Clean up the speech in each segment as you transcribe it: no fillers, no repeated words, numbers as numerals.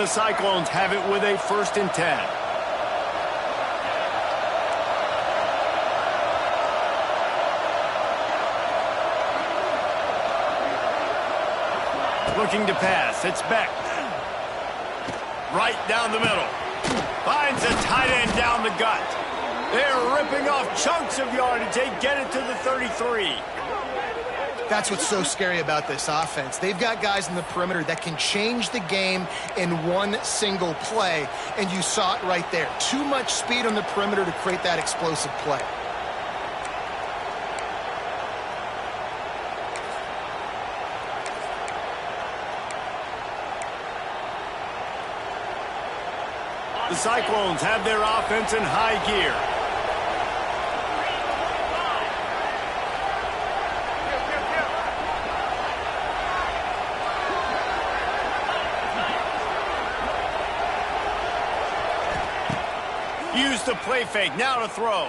And the Cyclones have it with a 1st and 10. Looking to pass. It's Beck. Right down the middle. Finds a tight end down the gut. They're ripping off chunks of yardage. They get it to the 33. That's what's so scary about this offense. They've got guys in the perimeter that can change the game in one single play, and you saw it right there. Too much speed on the perimeter to create that explosive play. The Cyclones have their offense in high gear. Use the play fake, now to throw.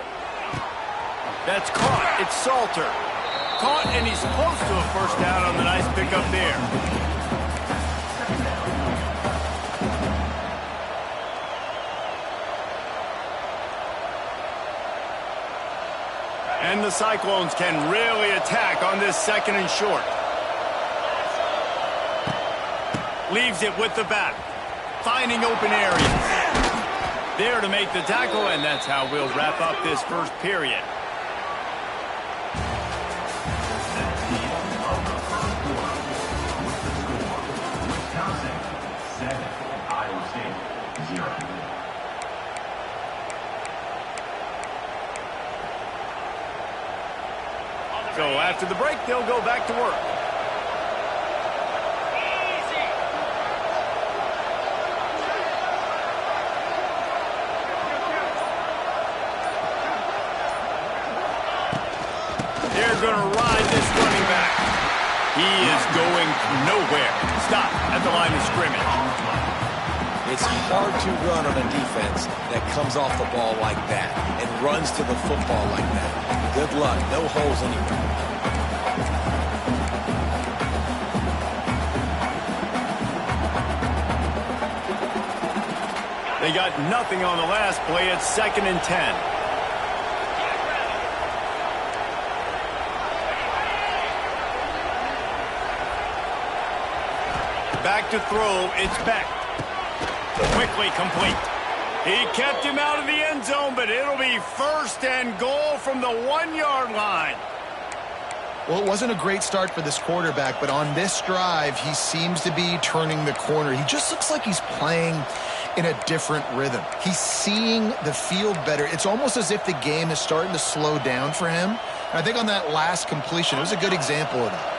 That's caught, it's Salter. Caught, and he's close to a 1st down on the nice pickup there. And the Cyclones can really attack on this 2nd and short. Leaves it with the back. Finding open areas. There to make the tackle, and that's how we'll wrap up this 1st period. So after the break, they'll go back to work. They're going to ride this running back. He is going nowhere. Stop at the line of scrimmage. It's hard to run on a defense that comes off the ball like that and runs to the football like that. Good luck. No holes anywhere. They got nothing on the last play. It's 2nd and 10. Back to throw, it's Beck. Quickly complete. He kept him out of the end zone, but it'll be 1st and goal from the 1-yard line. Well, it wasn't a great start for this quarterback, but on this drive, he seems to be turning the corner. He just looks like he's playing in a different rhythm. He's seeing the field better. It's almost as if the game is starting to slow down for him. And I think on that last completion, it was a good example of that.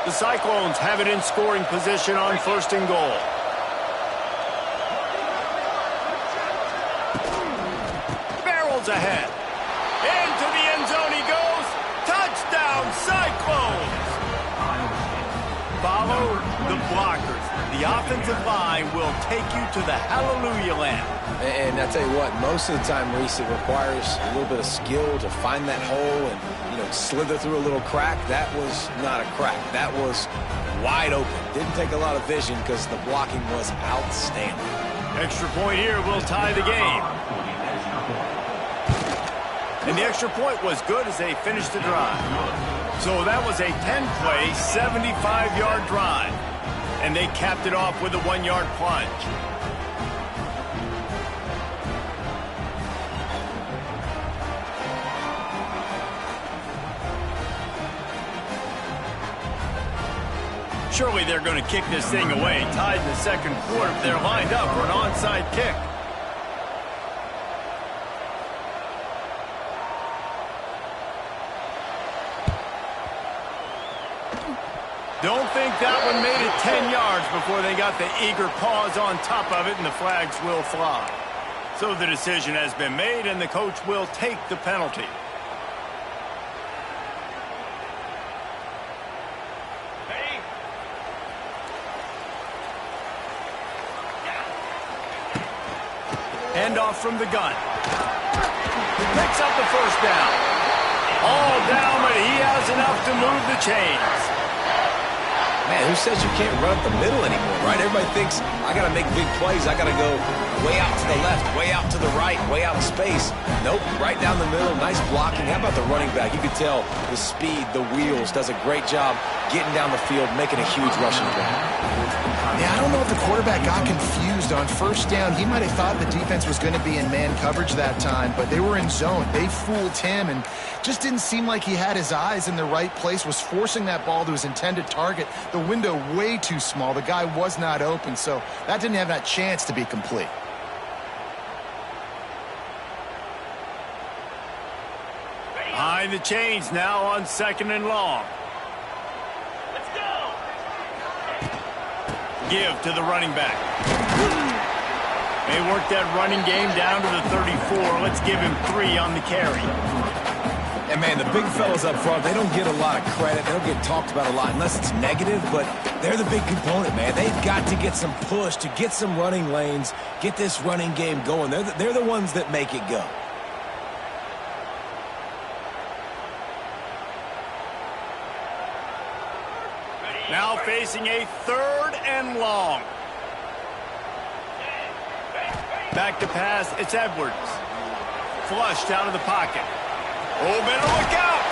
The Cyclones have it in scoring position on 1st and goal. Barrels ahead. Into the end zone he goes. Touchdown, Cyclones! Follow the blockers. The offensive line will take you to the hallelujah land. And I tell you what, most of the time, Reese, it requires a little bit of skill to find that hole and, slither through a little crack. That was not a crack. That was wide open. Didn't take a lot of vision because the blocking was outstanding. Extra point here will tie the game. And the extra point was good as they finished the drive. So that was a 10-play, 75-yard drive. And they capped it off with a 1-yard plunge. Surely they're going to kick this thing away. Tied in the 2nd quarter. They're lined up for an onside kick. Don't think that one made it 10 yards before they got the eager paws on top of it, and the flags will fly. So the decision has been made, and the coach will take the penalty. Handoff from the gun. Picks up the 1st down. All down, but he has enough to move the chains. Man, who says you can't run up the middle anymore, right? Everybody thinks, I got to make big plays. I got to go way out to the left, way out to the right, way out of space. Nope, right down the middle, nice blocking. How about the running back? You could tell the speed, the wheels, does a great job getting down the field, making a huge rushing play. Yeah, I don't know if the quarterback got confused on first down. He might have thought the defense was going to be in man coverage that time, but they were in zone. They fooled him and just didn't seem like he had his eyes in the right place, was forcing that ball to his intended target. The window way too small. The guy was not open, so that didn't have that chance to be complete. Behind the chains now on 2nd and long. Let's go. Give to the running back. They work that running game down to the 34. Let's give him 3 on the carry. And, man, the big fellas up front, they don't get a lot of credit. They don't get talked about a lot unless it's negative, but they're the big component, man. They've got to get some push, to get some running lanes, get this running game going. They're the ones that make it go. Now facing a 3rd and long. Back to pass, it's Edwards. Flushed out of the pocket. Oh, better look out!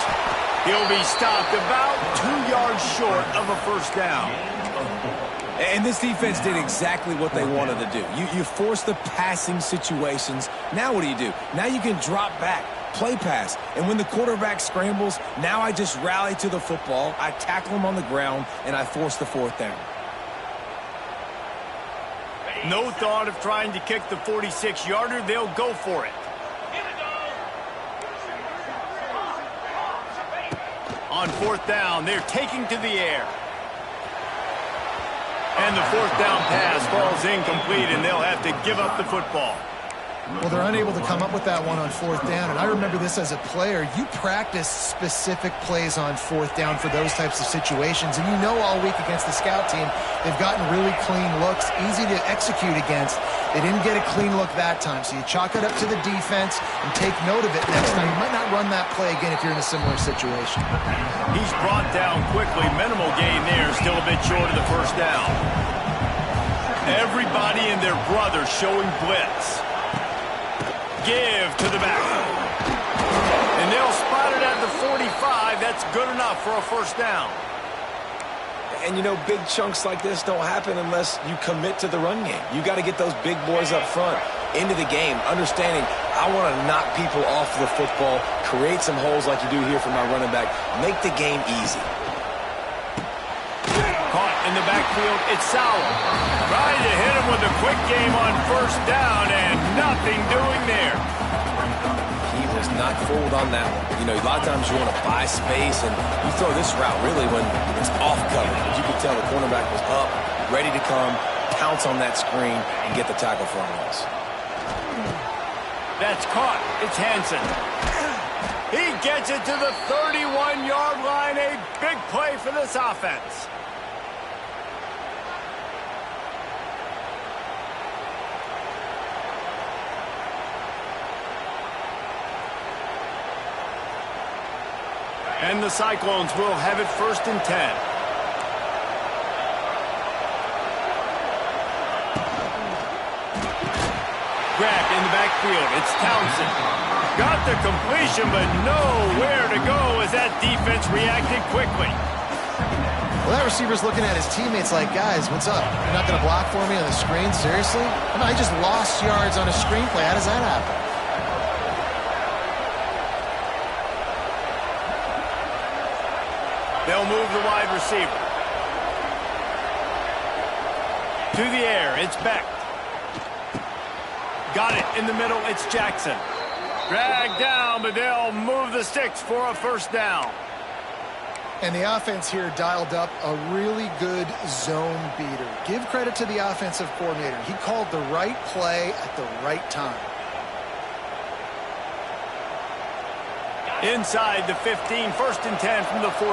He'll be stopped about 2 yards short of a first down. And this defense did exactly what they wanted to do. You force the passing situations. Now what do? Now you can drop back, play pass. And when the quarterback scrambles, now I just rally to the football, I tackle him on the ground, and I force the 4th down. No thought of trying to kick the 46-yarder. They'll go for it. On 4th down, they're taking to the air. And the 4th down pass falls incomplete, and they'll have to give up the football. Well, they're unable to come up with that one on 4th down, and I remember this as a player. You practice specific plays on 4th down for those types of situations, and you know all week against the scout team, they've gotten really clean looks, easy to execute against. They didn't get a clean look that time, so you chalk it up to the defense and take note of it next time. You might not run that play again if you're in a similar situation. He's brought down quickly. Minimal gain there, still a bit short of the first down. Everybody and their brother showing blitz. Give to the back. And they'll spot it at the 45. That's good enough for a first down. And, you know, big chunks like this don't happen unless you commit to the run game. You got to get those big boys up front into the game, understanding I want to knock people off the football, create some holes like you do here for my running back, make the game easy. Caught in the backfield, it's Sauer. Trying to hit him with a quick game on first down, and nothing doing there. He was not fooled on that one. You know, a lot of times you want to buy space, and you throw this route really when it's off cover. But you could tell the cornerback was up, ready to come, pounce on that screen, and get the tackle for a loss. That's caught. It's Hansen. He gets it to the 31-yard line. A big play for this offense. And the Cyclones will have it 1st and 10. Grabbed in the backfield. It's Townsend. Got the completion, but nowhere to go as that defense reacted quickly. Well, that receiver's looking at his teammates like, guys, what's up? You're not going to block for me on the screen? Seriously? I just lost yards on a screenplay. How does that happen? They'll move the wide receiver. To the air, it's Beck. Got it in the middle, it's Jackson. Dragged down, but they'll move the sticks for a first down. And the offense here dialed up a really good zone beater. Give credit to the offensive coordinator. He called the right play at the right time. Inside the 15, 1st and 10 from the 14.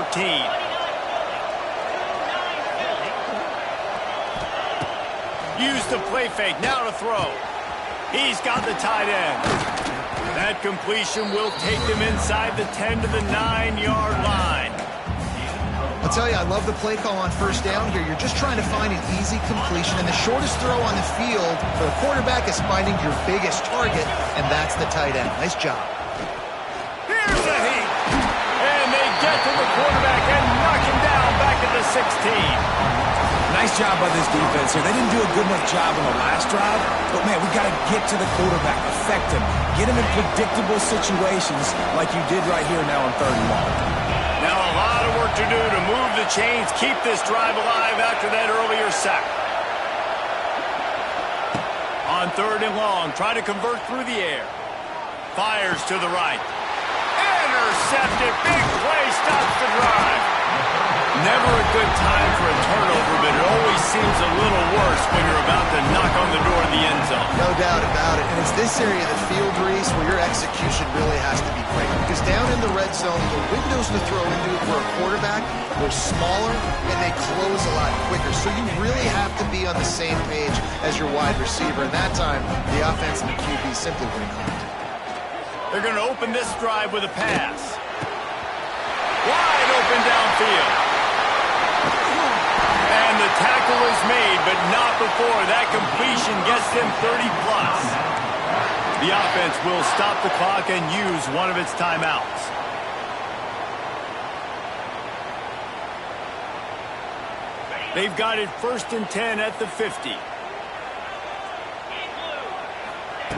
Use the play fake, now to throw. He's got the tight end. That completion will take them inside the 10 to the 9-yard line. A I'll tell you, I love the play call on first down here. You're just trying to find an easy completion, and the shortest throw on the field for the quarterback is finding your biggest target, and that's the tight end. Nice job. Here's the heat. And they get to the quarterback and knock him down back at the 16. Nice job by this defense here. They didn't do a good enough job on the last drive, but, man, we got to get to the quarterback, affect him, get him in predictable situations like you did right here now on 3rd and long. Now a lot of work to do to move the chains, keep this drive alive after that earlier sack. On 3rd and long, try to convert through the air. Fires to the right. Intercepted. Big play stops the drive. Never a good time for a turnover, but it always seems a little worse when you're about to knock on the door of the end zone. No doubt about it. And it's this area of the field, Reese, where your execution really has to be great. Because down in the red zone, the windows to throw into it for a quarterback were smaller, and they close a lot quicker. So you really have to be on the same page as your wide receiver. And that time, the offense and the QB simply went on. They're going to open this drive with a pass. Wide open downfield. And the tackle is made, but not before that completion gets them 30-plus. The offense will stop the clock and use one of its timeouts. They've got it 1st and 10 at the 50.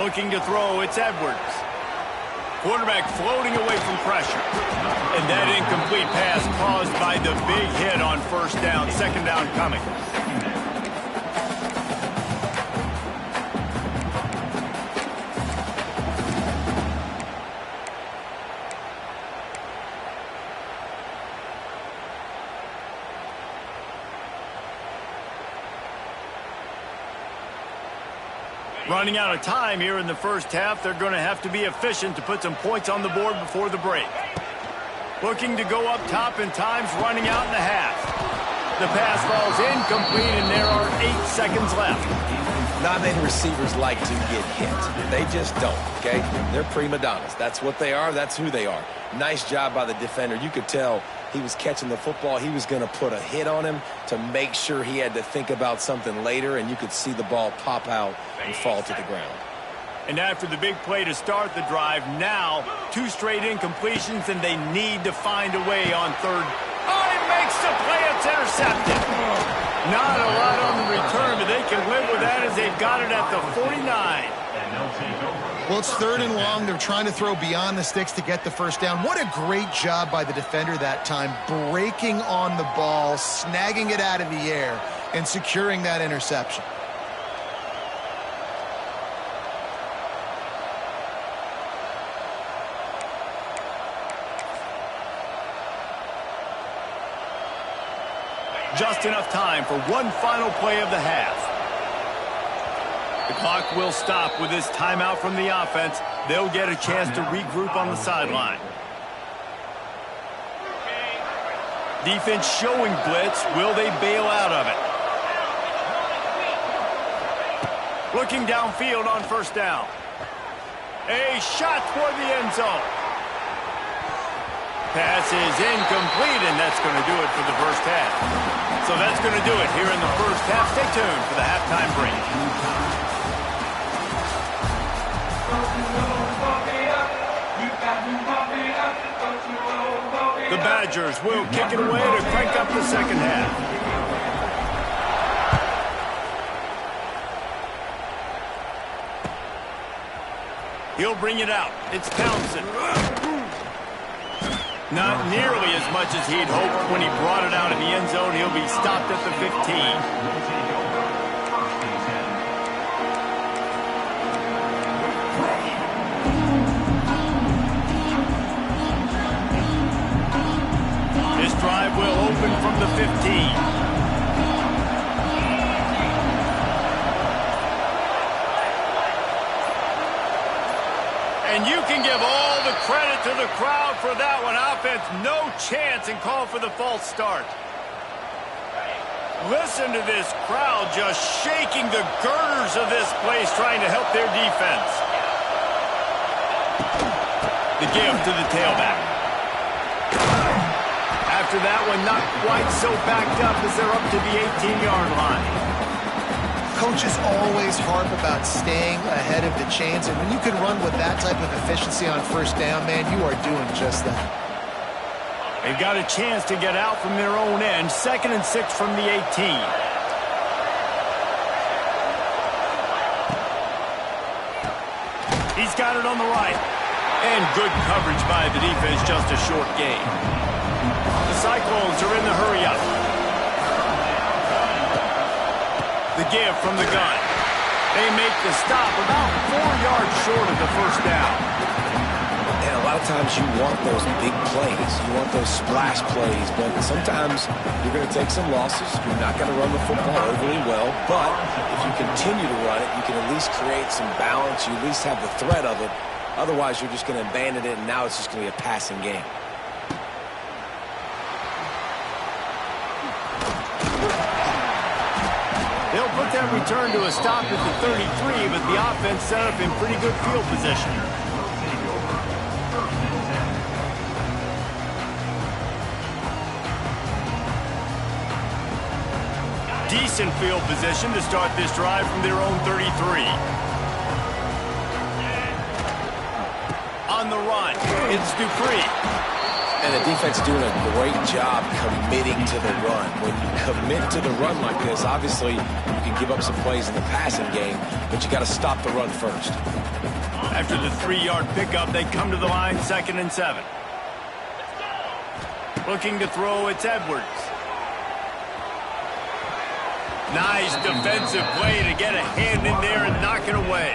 Looking to throw, it's Edwards. Quarterback floating away from pressure. And that incomplete pass caused by the big hit on 1st down. 2nd down coming. Running out of time here in the 1st half. They're going to have to be efficient to put some points on the board before the break. Looking to go up top, and time's running out in the half. The pass falls incomplete, and there are 8 seconds left. Not many receivers like to get hit. They just don't, okay? They're prima donnas. That's what they are. That's who they are. Nice job by the defender. You could tell he was catching the football. He was going to put a hit on him to make sure he had to think about something later, and you could see the ball pop out and fall to the ground. And after the big play to start the drive, now 2 straight incompletions, and they need to find a way on 3rd. Oh, he makes the play. It's intercepted. Not a lot on the return, but they can live with that as they've got it at the 49. Well, it's 3rd and long. They're trying to throw beyond the sticks to get the 1st down. What a great job by the defender that time, breaking on the ball, snagging it out of the air, and securing that interception. Just enough time for one final play of the half. The clock will stop with this timeout from the offense. They'll get a chance to regroup on the sideline. Defense showing blitz. Will they bail out of it? Looking downfield on 1st down. A shot toward the end zone. Pass is incomplete, and that's going to do it for the 1st half. So that's going to do it here in the 1st half. Stay tuned for the halftime break. The Badgers will kick it away to crank up the 2nd half. He'll bring it out. It's Townsend. Not nearly as much as he'd hoped when he brought it out of the end zone. He'll be stopped at the 15. This drive will open from the 15. And you can give all the credit to the crowd for that one. Offense, no chance, and call for the false start. Listen to this crowd just shaking the girders of this place, trying to help their defense. The give to the tailback. after that one, not quite so backed up as they're up to the 18-yard line. Coaches always harp about staying ahead of the chains, and when you can run with that type of efficiency on first down, man, you are doing just that. They've got a chance to get out from their own end. 2nd and 6 from the 18. He's got it on the right. And good coverage by the defense, just a short gain. The Cyclones are in the hurry-up. The give from the gun. They make the stop about 4 yards short of the first down. And a lot of times you want those big plays. You want those splash plays. But sometimes you're going to take some losses. You're not going to run the football overly well. But if you continue to run it, you can at least create some balance. You at least have the threat of it. Otherwise, you're just going to abandon it, and now it's just going to be a passing game. They'll put that return to a stop at the 33, but the offense set up in pretty good field position. Decent field position to start this drive from their own 33. On the run, it's Dupree. And the defense doing a great job committing to the run. When you commit to the run like this, obviously you can give up some plays in the passing game, but you got to stop the run first. After the 3-yard pickup, they come to the line, 2nd and 7. Looking to throw, it's Edwards. Nice defensive play to get a hand in there and knock it away.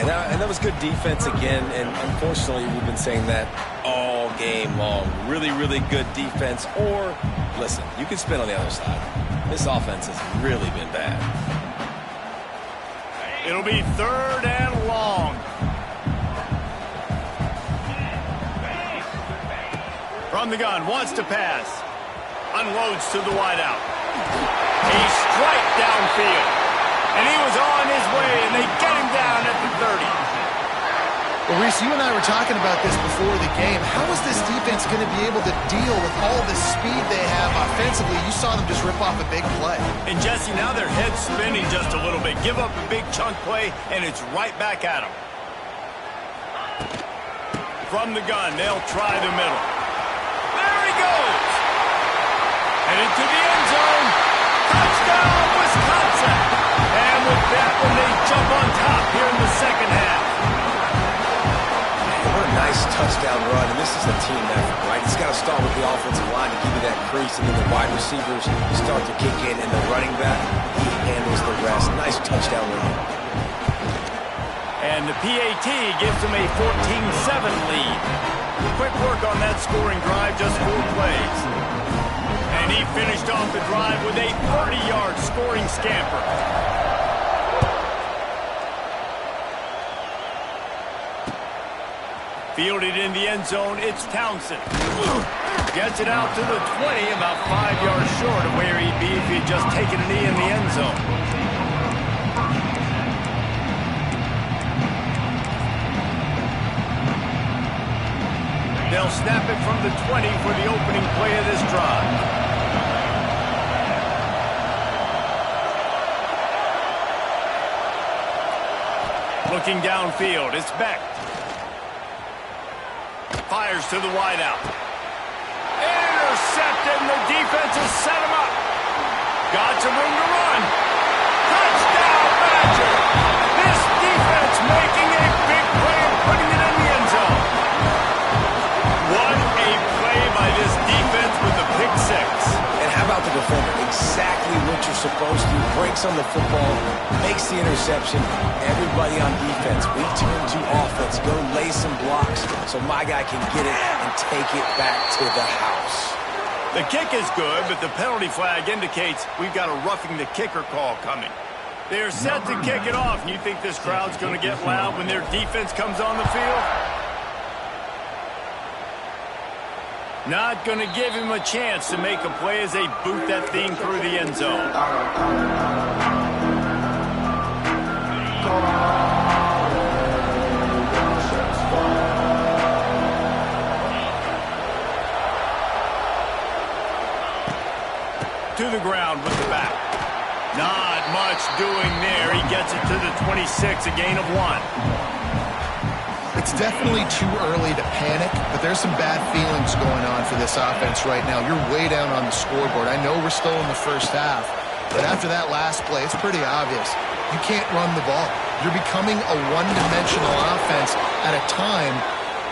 And that was good defense again, and unfortunately we've been saying that all game long. Really, really good defense. Or, listen, you can spin on the other side. This offense has really been bad. It'll be 3rd and long. From the gun, wants to pass. Unloads to the wideout. A strike downfield. And he was on his way, and they get him down at the 30. Well, Reese, you and I were talking about this before the game. How is this defense going to be able to deal with all the speed they have offensively? You saw them just rip off a big play. And, Jesse, now their head's spinning just a little bit. Give up a big chunk play, and it's right back at them. From the gun, they'll try the middle. There he goes! Headed to the end zone. Touchdown, Wisconsin! And with that one, they jump on top here in the second half. What a nice touchdown run, and this is a team effort, right? It's got to start with the offensive line to give you that crease, and then the wide receivers start to kick in, and the running back, he handles the rest. Nice touchdown run. And the PAT gives them a 14-7 lead. Quick work on that scoring drive, just 4 plays. And he finished off the drive with a 30-yard scoring scamper. Fielded in the end zone, it's Townsend. Gets it out to the 20, about 5 yards short of where he'd be if he'd just taken a knee in the end zone. They'll snap it from the 20 for the opening play of this drive. Looking downfield, it's Beck. Fires to the wideout. Intercepted, and the defense has set him up. Got some room to run. Touchdown, Badger! This defense making a big play and putting it in the end zone. What a play by this defense with the pick 6. And how about the defender? Exactly what you're supposed to. Breaks on the football, makes the interception. Everybody on defense, we turn to offense. Go lay some blocks so my guy can get it and take it back to the house. The kick is good, but the penalty flag indicates we've got a roughing the kicker call coming. They're set to kick it off, and you think this crowd's going to get loud when their defense comes on the field? Not going to give him a chance to make a play as they boot that thing through the end zone. to the ground with the back. Not much doing there. He gets it to the 26, a gain of 1. It's definitely too early to panic, but there's some bad feelings going on for this offense right now. You're way down on the scoreboard. I know we're still in the first half, but after that last play, it's pretty obvious. You can't run the ball. You're becoming a one-dimensional offense at a time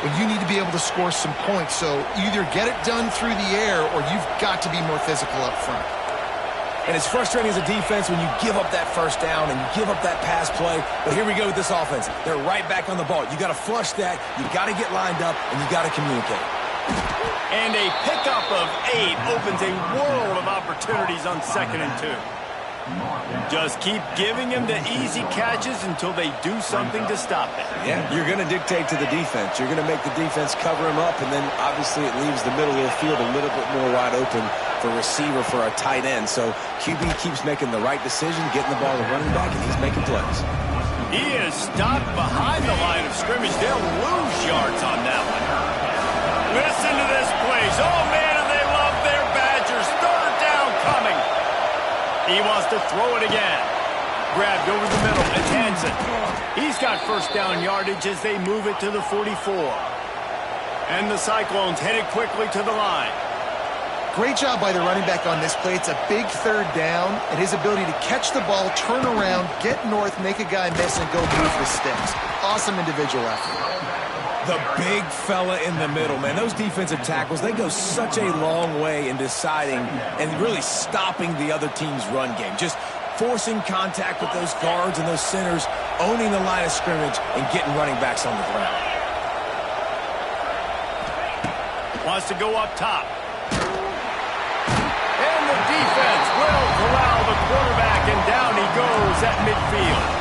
when you need to be able to score some points. So either get it done through the air or you've got to be more physical up front. And it's frustrating as a defense when you give up that first down and you give up that pass play. But here we go with this offense. They're right back on the ball. You got to flush that. You got to get lined up, and you got to communicate. And a pickup of 8 opens a world of opportunities on 2nd and 2. Just keep giving him the easy catches until they do something to stop it. Yeah, you're going to dictate to the defense. You're going to make the defense cover him up, and then obviously it leaves the middle of the field a little bit more wide open for receiver for a tight end. So QB keeps making the right decision, getting the ball to running back, and he's making plays. He is stopped behind the line of scrimmage. They'll lose yards on that one. Listen to this place. Oh, man, do they love their Badgers. 3rd down coming. He wants to throw it again. Grabbed over the middle. It's Hansen. He's got first down yardage as they move it to the 44. And the Cyclones headed quickly to the line. Great job by the running back on this play. It's a big 3rd down, and his ability to catch the ball, turn around, get north, make a guy miss, and go move the sticks. Awesome individual effort. The big fella in the middle, man. Those defensive tackles, they go such a long way in deciding and really stopping the other team's run game. Just forcing contact with those guards and those centers, owning the line of scrimmage, and getting running backs on the ground. Wants to go up top. And the defense will corral the quarterback, and down he goes at midfield.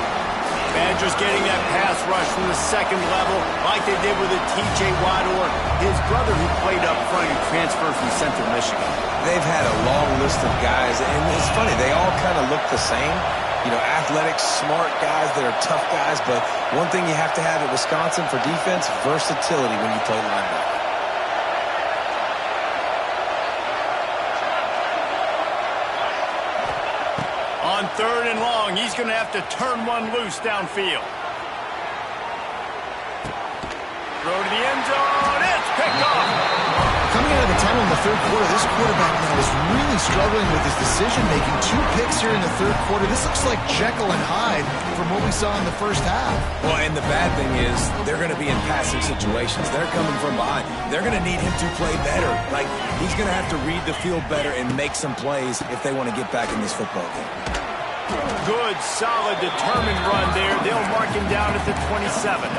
Badgers getting that pass rush from the 2nd level like they did with a T.J. Watt or his brother who played up front and transferred from Central Michigan. They've had a long list of guys, and it's funny, they all kind of look the same. You know, athletic, smart guys that are tough guys, but one thing you have to have at Wisconsin for defense, versatility when you play linebacker. On 3rd and long, he's going to have to turn one loose downfield. Throw to the end zone. It's picked off. Coming out of the tunnel in the 3rd quarter, this quarterback now is really struggling with his decision-making. 2 picks here in the 3rd quarter. This looks like Jekyll and Hyde from what we saw in the first half. Well, and the bad thing is they're going to be in passing situations. They're coming from behind. They're going to need him to play better. Like, he's going to have to read the field better and make some plays if they want to get back in this football game. Good, solid, determined run there. They'll mark him down at the 27.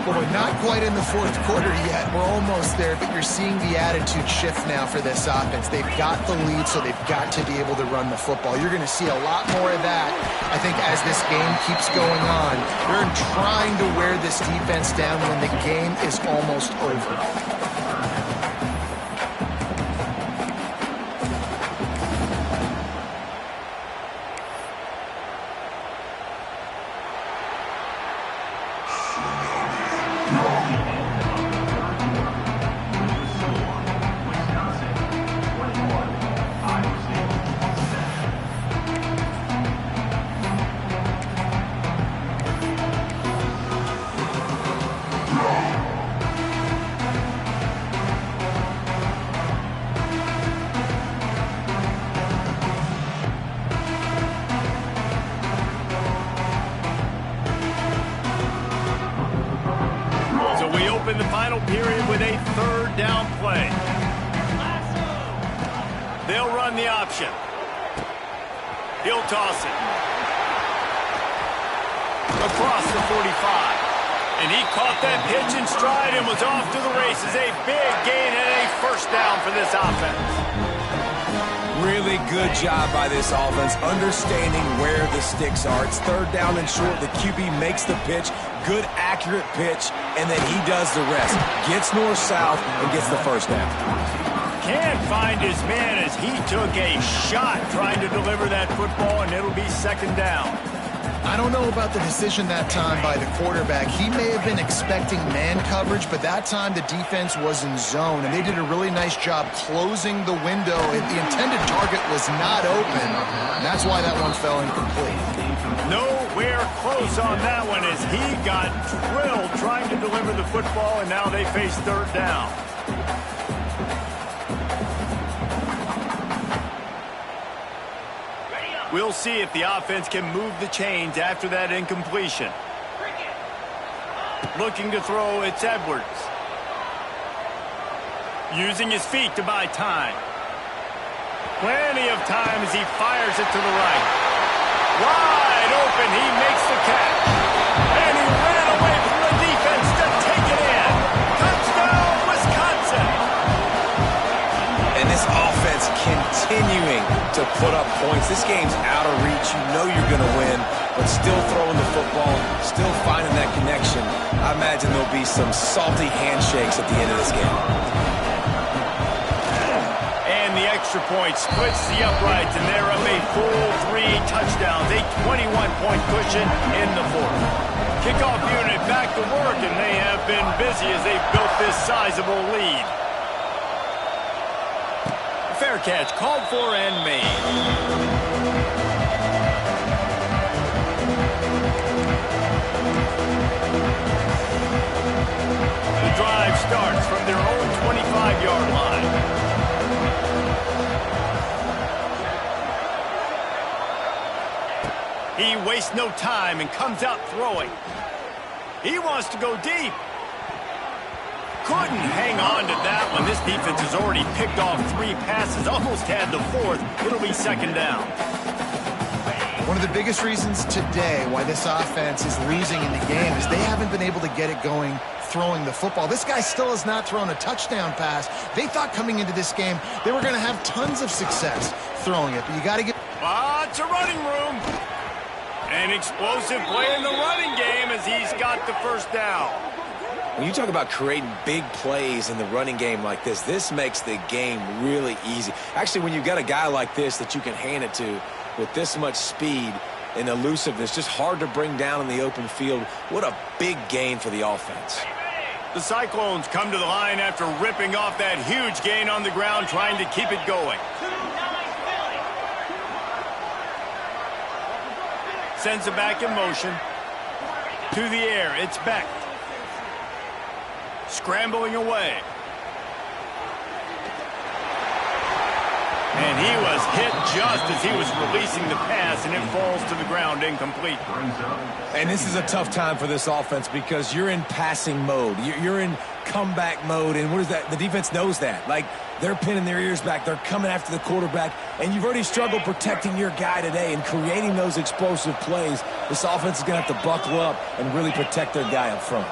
Well, we're not quite in the 4th quarter yet. We're almost there, but you're seeing the attitude shift now for this offense. They've got the lead, so they've got to be able to run the football. You're going to see a lot more of that, I think, as this game keeps going on. They're trying to wear this defense down when the game is almost over. In the final period with a 3rd down play. They'll run the option. He'll toss it. Across the 45. And he caught that pitch in stride and was off to the races. A big gain and a 1st down for this offense. Really good job by this offense, understanding where the sticks are. It's 3rd down and short. The QB makes the pitch. Good, accurate pitch, and then he does the rest. Gets north-south and gets the 1st down. Can't find his man as he took a shot trying to deliver that football, and it'll be 2nd down. I don't know about the decision that time by the quarterback. He may have been expecting man coverage, but that time the defense was in zone, and they did a really nice job closing the window. The intended target was not open, and that's why that one fell incomplete. Nowhere close on that one as he got drilled trying to deliver the football, and now they face third down. We'll see if the offense can move the chains after that incompletion. Looking to throw, it's Edwards. Using his feet to buy time. Plenty of time as he fires it to the right. Wide open, he makes the catch. And he ran away from the defense to take it in. Touchdown, Wisconsin! And this offense continuing to put up points. This game's out of reach. You know you're going to win, but still throwing the football, still finding that connection. I imagine there'll be some salty handshakes at the end of this game. And the extra point splits the uprights, and they're up a full 3 touchdowns, a 21-point cushion in the fourth. Kickoff unit back to work, and they have been busy as they've built this sizable lead. Fair catch called for and made. The drive starts from their own 25-yard line. He wastes no time and comes out throwing. He wants to go deep. Couldn't hang on to that one. This defense has already picked off 3 passes, almost had the 4th. It'll be second down. One of the biggest reasons today why this offense is losing in the game is they haven't been able to get it going throwing the football. This guy still has not thrown a touchdown pass. They thought coming into this game they were going to have tons of success throwing it, but you got to get... Lots of running room. An explosive play in the running game as he's got the first down. When you talk about creating big plays in the running game like this makes the game really easy. Actually, when you've got a guy like this that you can hand it to with this much speed and elusiveness, just hard to bring down in the open field, what a big gain for the offense. The Cyclones come to the line after ripping off that huge gain on the ground, trying to keep it going. Sends it back in motion. To the air, it's Beck. Scrambling away. And he was hit just as he was releasing the pass, and it falls to the ground incomplete. And this is a tough time for this offense because you're in passing mode. You're in comeback mode, and what is that? The defense knows that. Like, they're pinning their ears back. They're coming after the quarterback, and you've already struggled protecting your guy today and creating those explosive plays. This offense is going to have to buckle up and really protect their guy up front.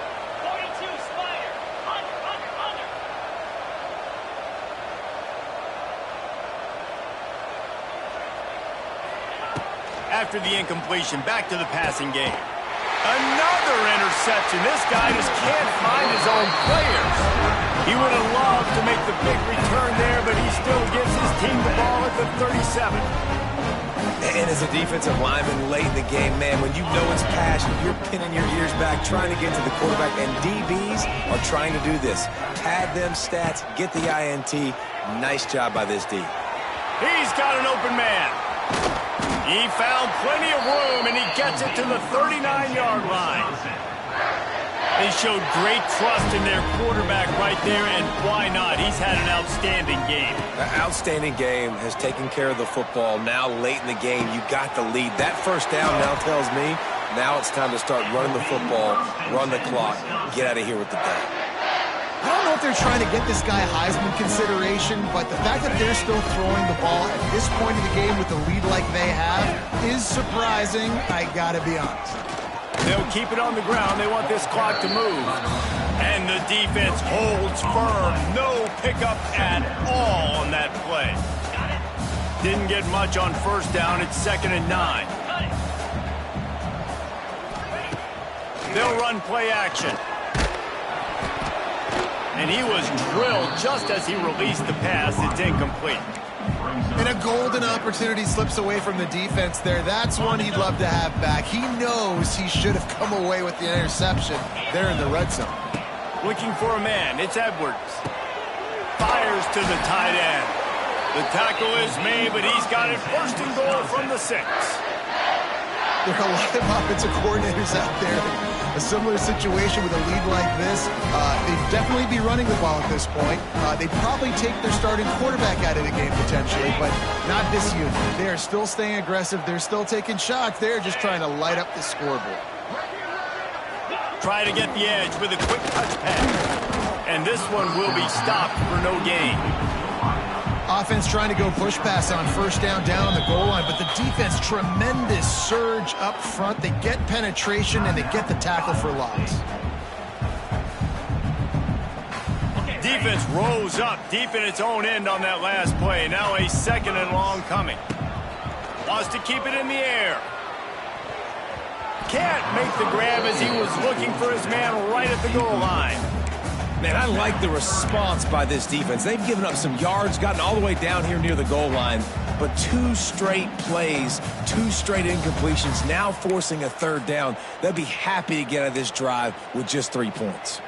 After the incompletion, back to the passing game. Another interception. This guy just can't find his own players. He would have loved to make the big return there, but he still gives his team the ball at the 37. And as a defensive lineman late in the game, man, when you know it's passion, you're pinning your ears back, trying to get to the quarterback, and DBs are trying to do this. Pad them stats, get the INT. Nice job by this D. He's got an open man. He found plenty of room, and he gets it to the 39-yard line. They showed great trust in their quarterback right there, and why not? He's had an outstanding game. An outstanding game, has taken care of the football. Now late in the game, you got the lead. That first down now tells me now it's time to start running the football, run the clock, get out of here with the day. I don't know if they're trying to get this guy Heisman consideration, but the fact that they're still throwing the ball at this point of the game with a lead like they have is surprising, I gotta be honest. They'll keep it on the ground. They want this clock to move. And the defense holds firm. No pickup at all on that play. Didn't get much on first down. It's 2nd and 9. They'll run play action. And he was drilled just as he released the pass. It's incomplete. And a golden opportunity slips away from the defense there. That's one he'd love to have back. He knows he should have come away with the interception there in the red zone. Looking for a man. It's Edwards. Fires to the tight end. The tackle is made, but he's got it first and goal from the 6. There are a lot of offensive coordinators out there. A similar situation with a lead like this. They'd definitely be running the ball at this point. They'd probably take their starting quarterback out of the game potentially, but not this unit. They are still staying aggressive. They're still taking shots. They're just trying to light up the scoreboard. Try to get the edge with a quick touch pass. And this one will be stopped for no gain. Offense trying to go push pass on first down on the goal line, but the defense, tremendous surge up front. They get penetration, and they get the tackle for loss. Defense rose up deep in its own end on that last play. Now a 2nd and long coming. Wants to keep it in the air. Can't make the grab as he was looking for his man right at the goal line. Man, I like the response by this defense. They've given up some yards, gotten all the way down here near the goal line, but 2 straight plays, 2 straight incompletions, now forcing a 3rd down. They'll be happy to get out of this drive with just 3 points.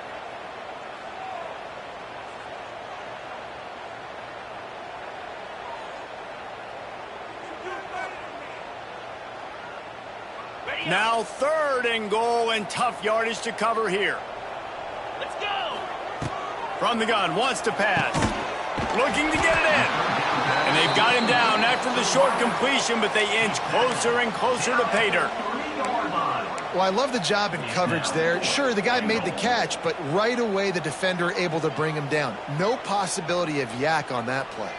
Now 3rd and goal, and tough yardage to cover here. Let's go. From the gun, wants to pass. Looking to get it in. And they've got him down after the short completion, but they inch closer and closer to pay dirt. Well, I love the job in coverage there. Sure, the guy made the catch, but right away the defender able to bring him down. No possibility of yak on that play.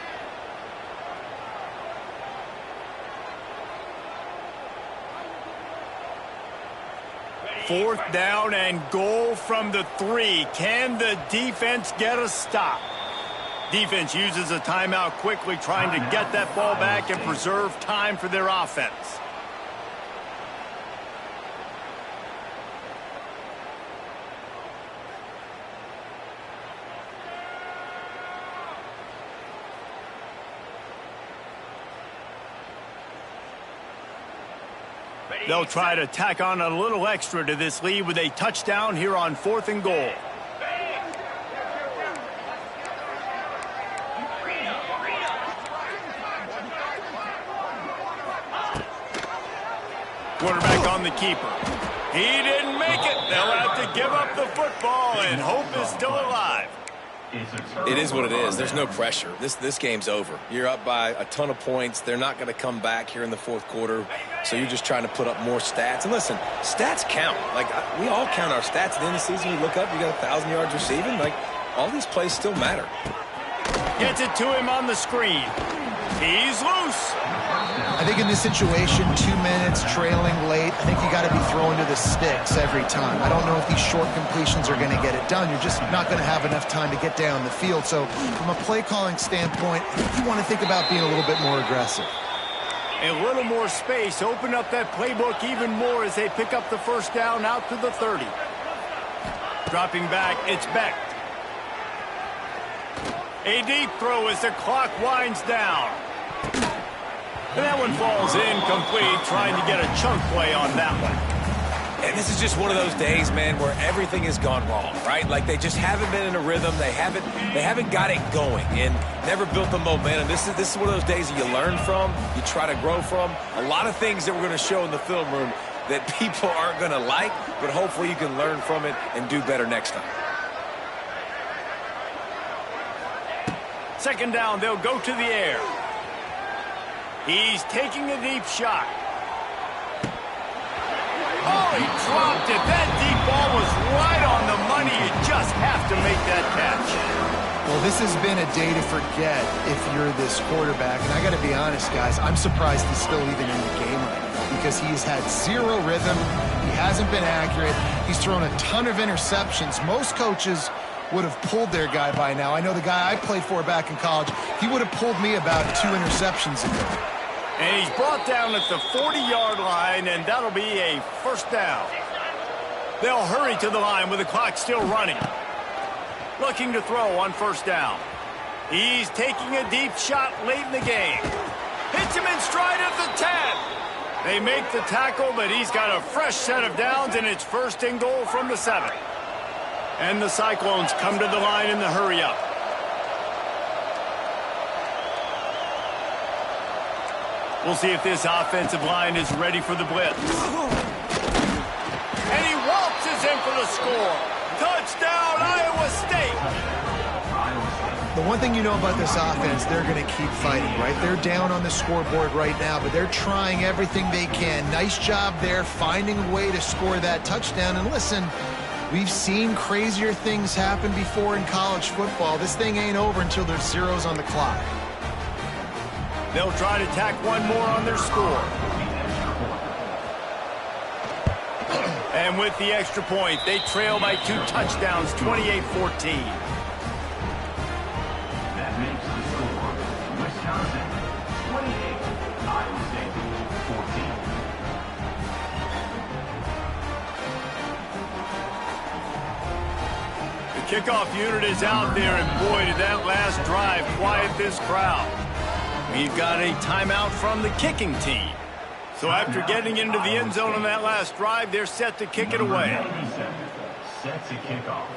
4th down and goal from the 3. Can the defense get a stop? Defense uses a timeout quickly, trying to get that ball back and preserve time for their offense. They'll try to tack on a little extra to this lead with a touchdown here on 4th and goal. Quarterback on the keeper. He didn't make it. They'll have to give up the football, and hope is still alive. It is what it is. There's no pressure. This game's over. You're up by a ton of points. They're not going to come back here in the 4th quarter, so you're just trying to put up more stats. And listen, stats count. Like, we all count our stats. At the end of the season, we look up, you got 1,000 yards receiving. Like, all these plays still matter. Gets it to him on the screen. He's loose. I think in this situation, 2 minutes, trailing late, I think you got to be throwing to the sticks every time. I don't know if these short completions are going to get it done. You're just not going to have enough time to get down the field. So from a play calling standpoint, you want to think about being a little bit more aggressive. A little more space. Open up that playbook even more as they pick up the 1st down out to the 30. Dropping back, it's Beck. A deep throw as the clock winds down. And that one falls incomplete, trying to get a chunk play on that one. And this is just one of those days, man, where everything has gone wrong, right? Like, they just haven't been in a rhythm. They haven't got it going and never built the momentum. This is one of those days that you learn from, you try to grow from. A lot of things that we're going to show in the film room that people aren't going to like, but hopefully you can learn from it and do better next time. 2nd down, they'll go to the air. He's taking a deep shot. Oh, he dropped it. That deep ball was right on the money. You just have to make that catch. Well, this has been a day to forget if you're this quarterback. And I got to be honest, guys, I'm surprised he's still even in the game right now because he's had 0 rhythm. He hasn't been accurate. He's thrown a ton of interceptions. Most coaches would have pulled their guy by now. I know the guy I played for back in college, he would have pulled me about 2 interceptions ago. And he's brought down at the 40-yard line, and that'll be a 1st down. They'll hurry to the line with the clock still running. Looking to throw on 1st down. He's taking a deep shot late in the game. Hits him in stride at the 10. They make the tackle, but he's got a fresh set of downs, and it's first and goal from the 7. And the Cyclones come to the line in the hurry-up. We'll see if this offensive line is ready for the blitz. And he waltzes in for the score. Touchdown, Iowa State. The one thing you know about this offense, they're going to keep fighting, right? They're down on the scoreboard right now, but they're trying everything they can. Nice job there, finding a way to score that touchdown. And listen, we've seen crazier things happen before in college football. This thing ain't over until there's zeros on the clock. They'll try to tack one more on their score. And with the extra point, they trail by 2 touchdowns, 28-14. The kickoff unit is out there, and boy, did that last drive quiet this crowd. We've got a timeout from the kicking team. So after getting into the end zone on that last drive, they're set to kick it away. Set to kick off.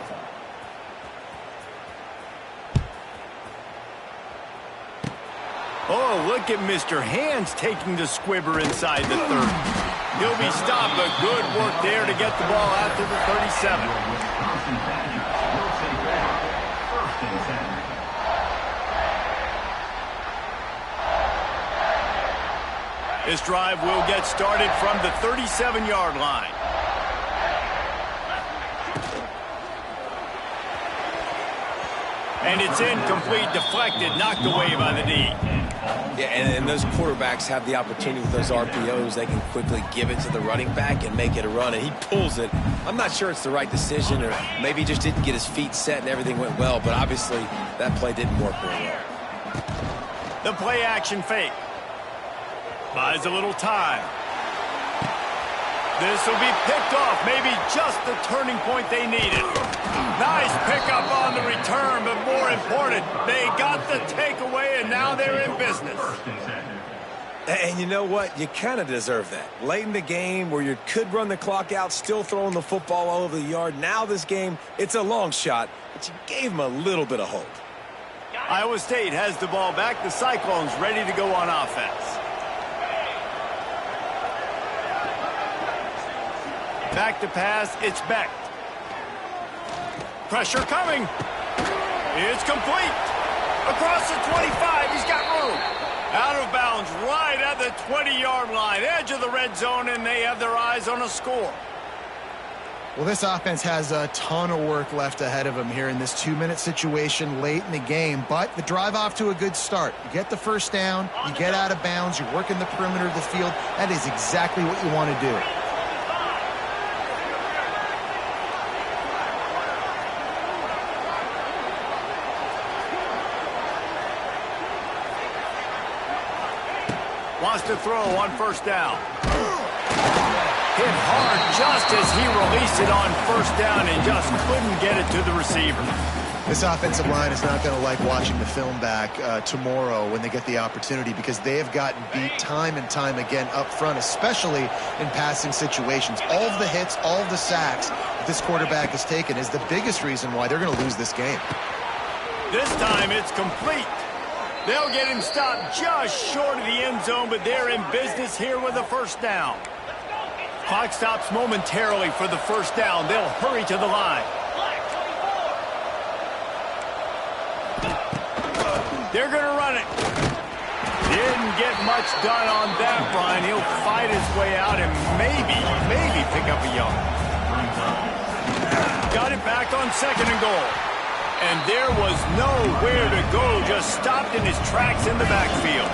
Oh, look at Mr. Hands taking the squibber inside the 30. He'll be stopped, but good work there to get the ball out to the 37. This drive will get started from the 37-yard line. And it's incomplete, deflected, knocked away by the D. Yeah, and those quarterbacks have the opportunity with those RPOs. They can quickly give it to the running back and make it a run, and he pulls it. I'm not sure it's the right decision, or maybe he just didn't get his feet set and everything went well, but obviously that play didn't work very well. The play action fake. Buys a little time. This will be picked off, maybe just the turning point they needed. Nice pickup on the return, but more important, they got the takeaway, and now they're in business. And you know what? You kind of deserve that. Late in the game where you could run the clock out, still throwing the football all over the yard. Now this game, it's a long shot, but you gave them a little bit of hope. Iowa State has the ball back. The Cyclones ready to go on offense. Back to pass, it's Beck. Pressure coming. It's complete. Across the 25, he's got room. Out of bounds, right at the 20-yard line, edge of the red zone, and they have their eyes on a score. Well, this offense has a ton of work left ahead of them here in this 2-minute situation late in the game, but the drive off to a good start. You get the first down, you get out of bounds, you're working the perimeter of the field. That is exactly what you want to do. Wants to throw on first down. Hit hard just as he released it on first down and just couldn't get it to the receiver. This offensive line is not going to like watching the film back tomorrow when they get the opportunity, because they have gotten beat time and time again up front, especially in passing situations. All of the hits, all of the sacks that this quarterback has taken is the biggest reason why they're going to lose this game. This time it's complete. They'll get him stopped just short of the end zone, but they're in business here with a first down. Clock stops momentarily for the first down. They'll hurry to the line. They're going to run it. Didn't get much done on that run. He'll fight his way out and maybe pick up a yard. Got it back on second and goal. And there was nowhere to go, just stopped in his tracks in the backfield.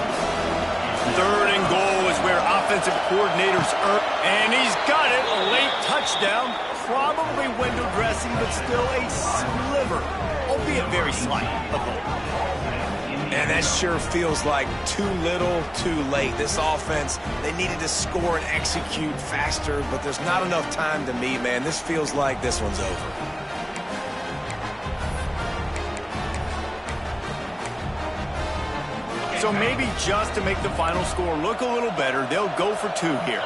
Third and goal is where offensive coordinators earn. And he's got it, a late touchdown. Probably window dressing, but still a sliver, albeit very slight, of hope. And that sure feels like too little, too late. This offense, they needed to score and execute faster, but there's not enough time to me, man. This feels like this one's over. So maybe just to make the final score look a little better, they'll go for 2 here.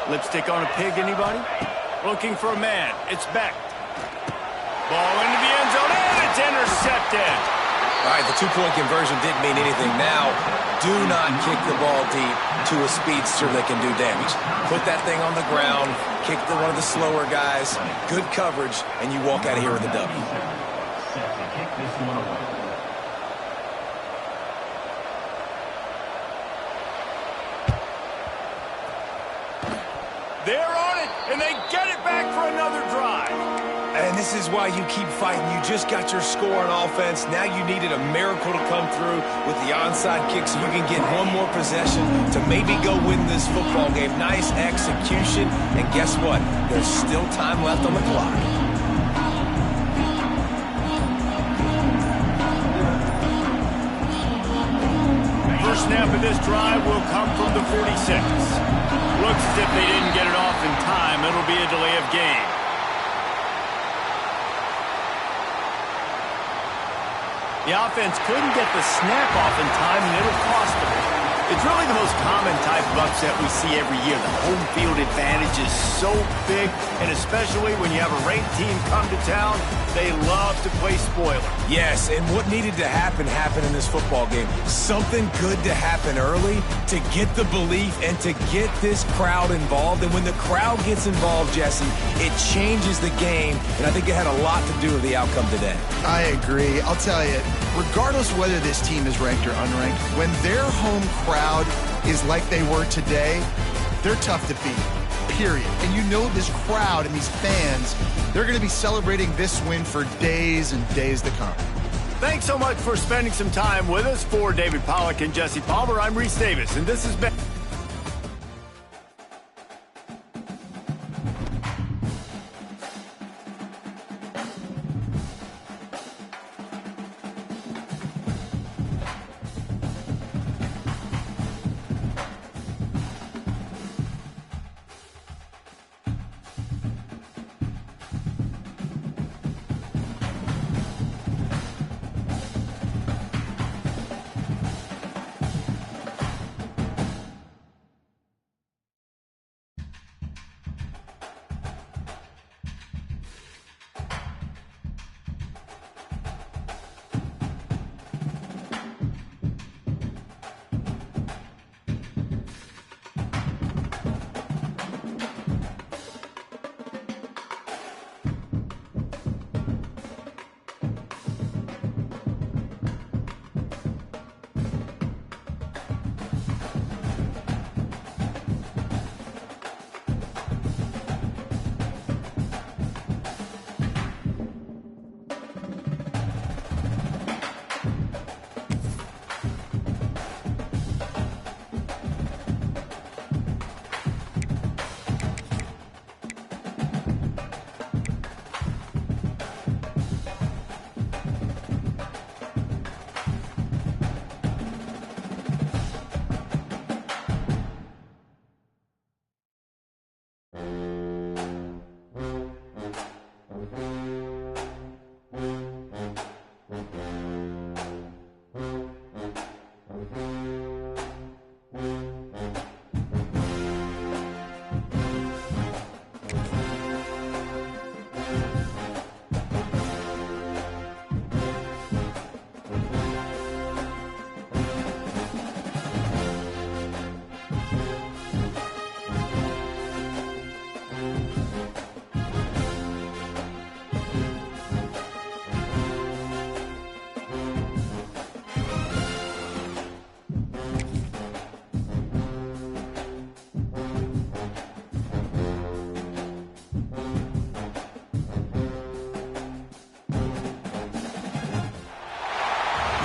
Lipstick on a pig, anybody? Looking for a man. It's Beck. Ball into the end zone, and it's intercepted. All right, the 2-point conversion didn't mean anything. Now, do not kick the ball deep to a speedster that can do damage. Put that thing on the ground, kick to one of the slower guys, good coverage, and you walk out of here with a W. Set to kick this one away. They're on it, and they get it back for another drive. And this is why you keep fighting. You just got your score on offense. Now you needed a miracle to come through with the onside kick so you can get one more possession to maybe go win this football game. Nice execution. And guess what? There's still time left on the clock. First snap of this drive will come from the 46. Looks as if they didn't get it off in time. It'll be a delay of game. The offense couldn't get the snap off in time, and it'll cost them. It's really the most common type of upset we see every year. The home field advantage is so big, and especially when you have a ranked team come to town, they love to play spoiler. Yes, and what needed to happen happened in this football game. Something good to happen early to get the belief and to get this crowd involved. And when the crowd gets involved, Jesse, it changes the game, and I think it had a lot to do with the outcome today. I agree. I'll tell you, regardless whether this team is ranked or unranked, when their home crowd is like they were today, they're tough to beat, period. And you know this crowd and these fans, they're going to be celebrating this win for days and days to come. Thanks so much for spending some time with us. For David Pollack and Jesse Palmer, I'm Reese Davis, and this has been...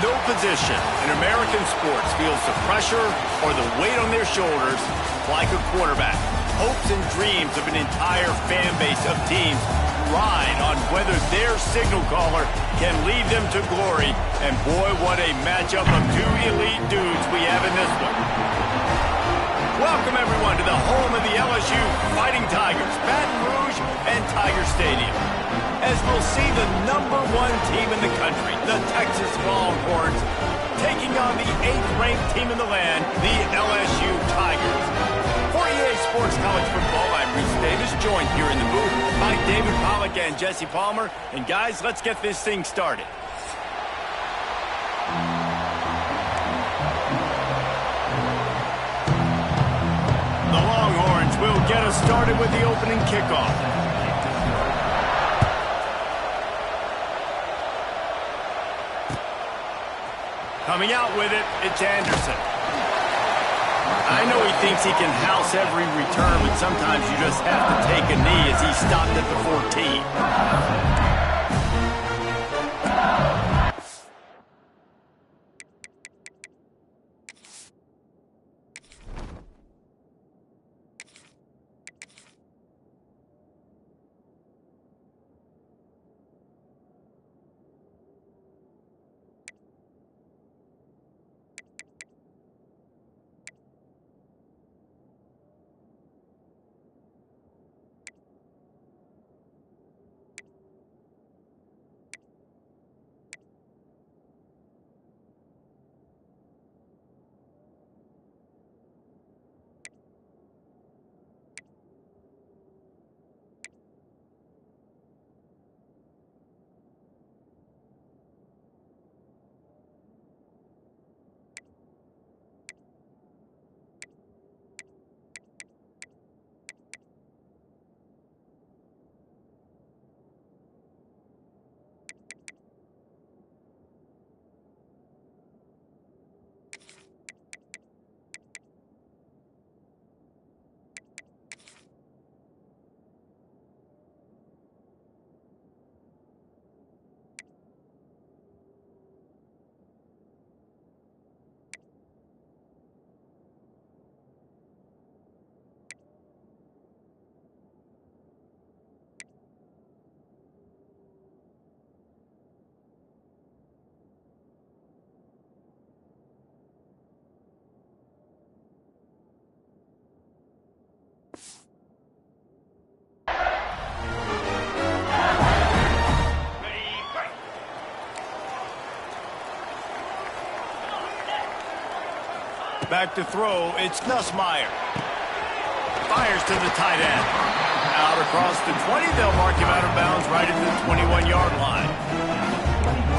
No position in American sports feels the pressure or the weight on their shoulders like a quarterback. Hopes and dreams of an entire fan base of teams ride on whether their signal caller can lead them to glory. And boy, what a matchup of two elite dudes we have in this one. Welcome, everyone, to the home of the LSU Fighting Tigers, Baton Rouge and Tiger Stadium. As we'll see the #1 team in the country, the Texas Longhorns, taking on the 8th-ranked team in the land, the LSU Tigers. For EA Sports College Football, I'm Reese Davis, joined here in the booth by David Pollack and Jesse Palmer. And guys, let's get this thing started. The Longhorns will get us started with the opening kickoff. Coming out with it, it's Anderson. I know he thinks he can house every return, but sometimes you just have to take a knee as he stopped at the 14. Back to throw, it's Nussmeier. Fires to the tight end. Out across the 20, they'll mark him out of bounds right at the 21-yard line.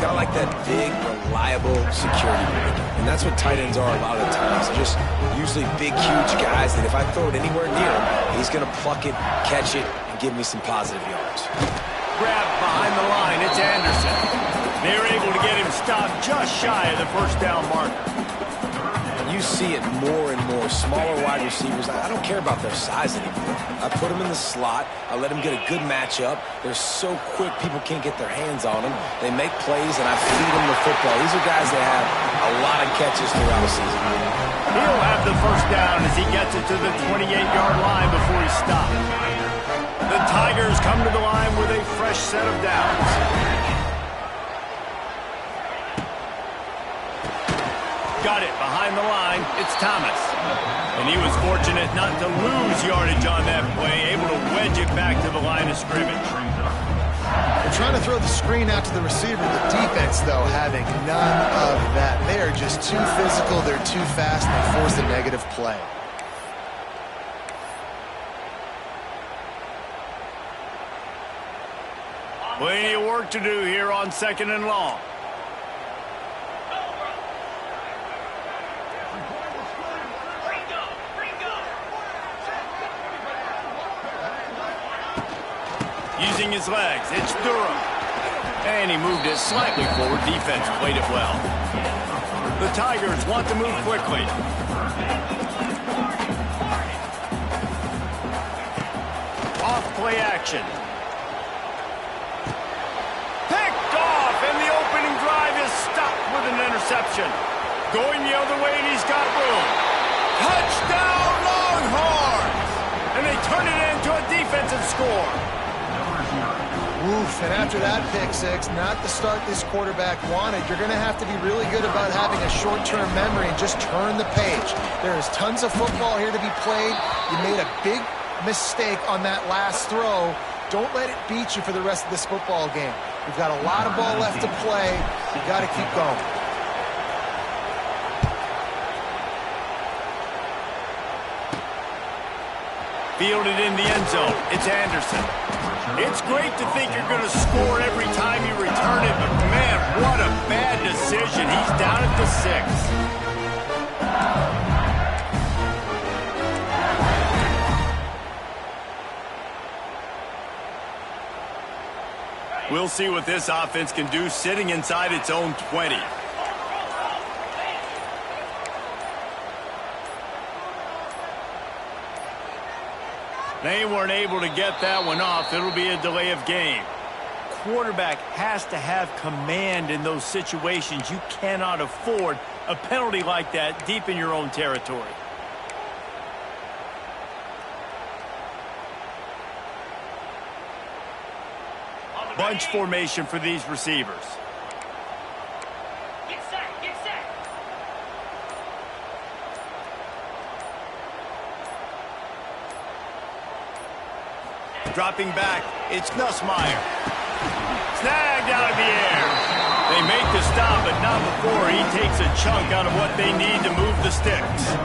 Kind of like that big, reliable security blanket. And that's what tight ends are a lot of the times. Just usually big, huge guys that if I throw it anywhere near him, he's going to pluck it, catch it, and give me some positive yards. Grab behind the line, it's Anderson. They're able to get him stopped just shy of the first down marker. You see it more and more. Smaller wide receivers, I don't care about their size anymore. I put them in the slot. I let them get a good matchup. They're so quick, people can't get their hands on them. They make plays, and I feed them the football. These are guys that have a lot of catches throughout the season. He'll have the first down as he gets it to the 28-yard line before he stops. The Tigers come to the line with a fresh set of downs. Got it behind the line. It's Thomas. And he was fortunate not to lose yardage on that play, able to wedge it back to the line of scrimmage. They're trying to throw the screen out to the receiver. The defense, though, having none of that. They are just too physical. They're too fast, and they force a negative play. Plenty of work to do here on 2nd and long. Using his legs, it's Durham. And he moved it slightly forward. Defense played it well. The Tigers want to move quickly. Off play action. Picked off, and the opening drive is stopped with an interception. Going the other way, and he's got room. Touchdown, Longhorns! And they turn it into a defensive score. Oof, and after that pick six, not the start this quarterback wanted. You're going to have to be really good about having a short-term memory and just turn the page. There is tons of football here to be played. You made a big mistake on that last throw. Don't let it beat you for the rest of this football game. You've got a lot of ball left to play. You've got to keep going. Fielded in the end zone. It's Anderson. It's great to think you're going to score every time you return it, but man, what a bad decision. He's down at the 6. We'll see what this offense can do sitting inside its own 20. They weren't able to get that one off. It'll be a delay of game. Quarterback has to have command in those situations. You cannot afford a penalty like that deep in your own territory. Bunch formation for these receivers. Get set, get set. Dropping back, it's Nussmeier. Snagged out of the air. They make the stop, but not before he takes a chunk out of what they need to move the sticks.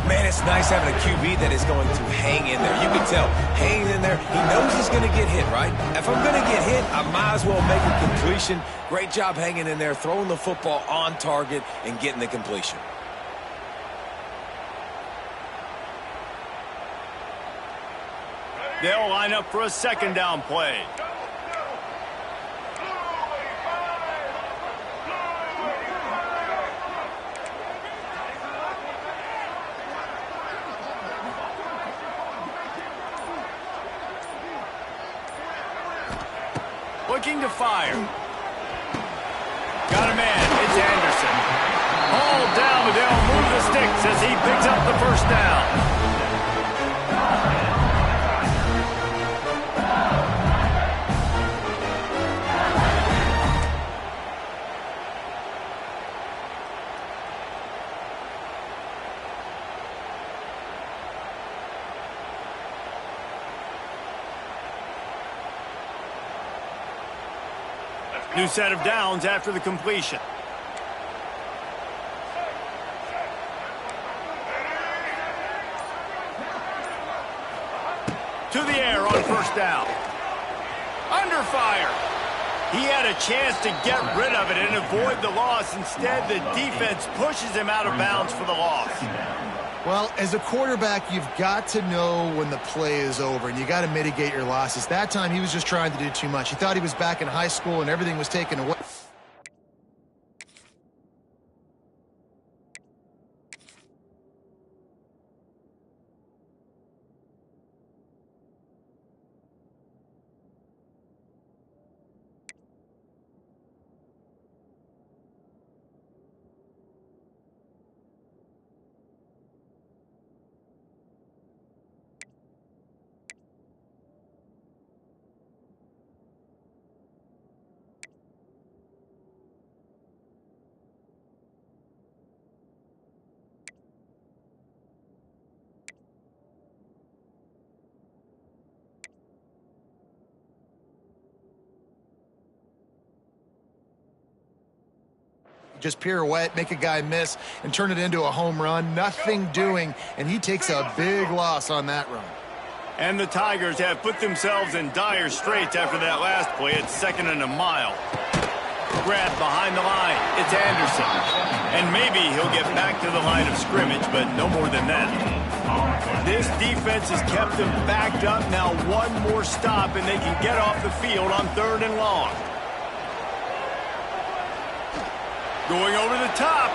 Man, it's nice having a QB that is going to hang in there. You can tell, hanging in there, he knows he's going to get hit, right? If I'm going to get hit, I might as well make a completion. Great job hanging in there, throwing the football on target and getting the completion. They'll line up for a second down play. Looking to fire. Got a man. It's Anderson. Hauled down, but they'll move the sticks as he picks up the first down. New set of downs after the completion. To the air on first down. Under fire. He had a chance to get rid of it and avoid the loss. Instead, the defense pushes him out of bounds for the loss. Well, as a quarterback, you've got to know when the play is over, and you got to mitigate your losses. That time, he was just trying to do too much. He thought he was back in high school, and everything was taken away. Just pirouette, make a guy miss, and turn it into a home run. Nothing doing, and he takes a big loss on that run. And the Tigers have put themselves in dire straits after that last play. It's 2nd and a mile. Grab behind the line. It's Anderson. And maybe he'll get back to the line of scrimmage, but no more than that. This defense has kept them backed up. Now one more stop, and they can get off the field on 3rd and long. Going over the top.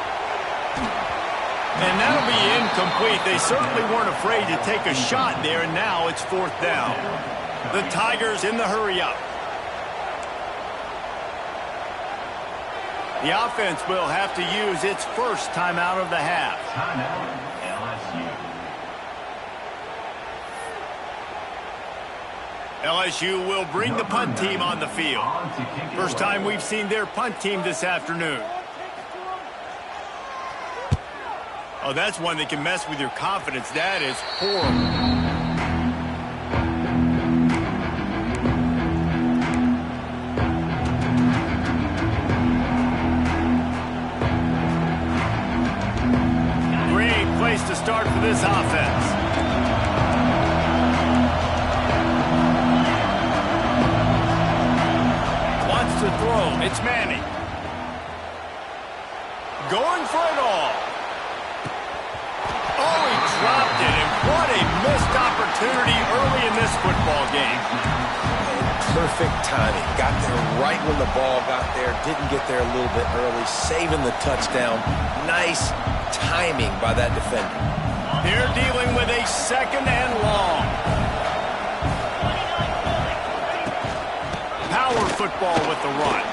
And that'll be incomplete. They certainly weren't afraid to take a shot there, and now it's 4th down. The Tigers in the hurry-up. The offense will have to use its first timeout of the half. Timeout, LSU. LSU will bring the punt team on the field. First time we've seen their punt team this afternoon. Oh, that's one that can mess with your confidence. That is horrible. Great place to start for this offense. perfect timing. Got there right when the ball got there. Didn't get there a little bit early. Saving the touchdown. Nice timing by that defender. They're dealing with a 2nd and long. Power football with the run.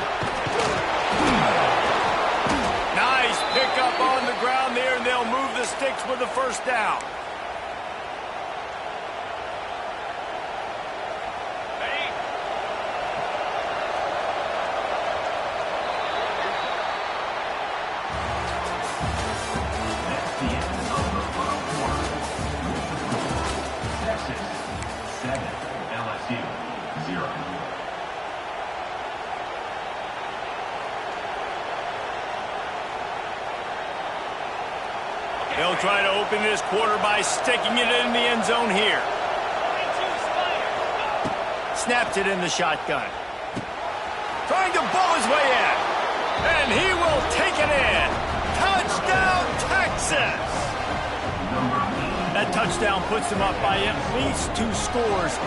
Nice pickup on the ground there, and they'll move the sticks with the 1st down. Texas 7, LSU 0. They'll try to open this quarter by sticking it in the end zone here. Snapped it in the shotgun. Trying to bowl his way in. And he will take it in. Touchdown, Texas! That touchdown puts them up by at least 2 scores.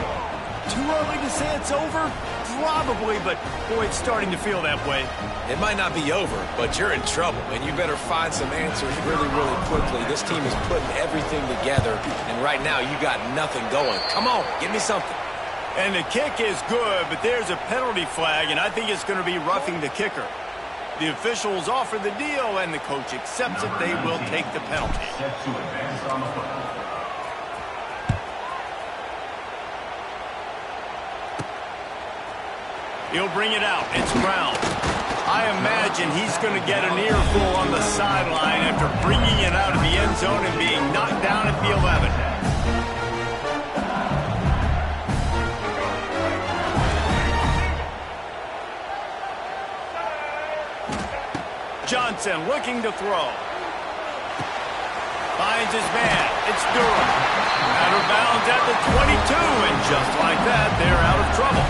Too early to say it's over? Probably, but boy, it's starting to feel that way. It might not be over, but you're in trouble, and you better find some answers really, really quickly. This team is putting everything together, and right now you got nothing going. Come on, give me something. And the kick is good, but there's a penalty flag, and I think it's going to be roughing the kicker. The officials offer the deal, and the coach accepts it. They will take the penalty. Set to advance on the football. He'll bring it out. It's Brown. I imagine he's going to get an earful on the sideline after bringing it out of the end zone and being knocked down at the 11. Johnson looking to throw. Finds his man. It's Durham. Out of bounds at the 22, and just like that, they're out of trouble.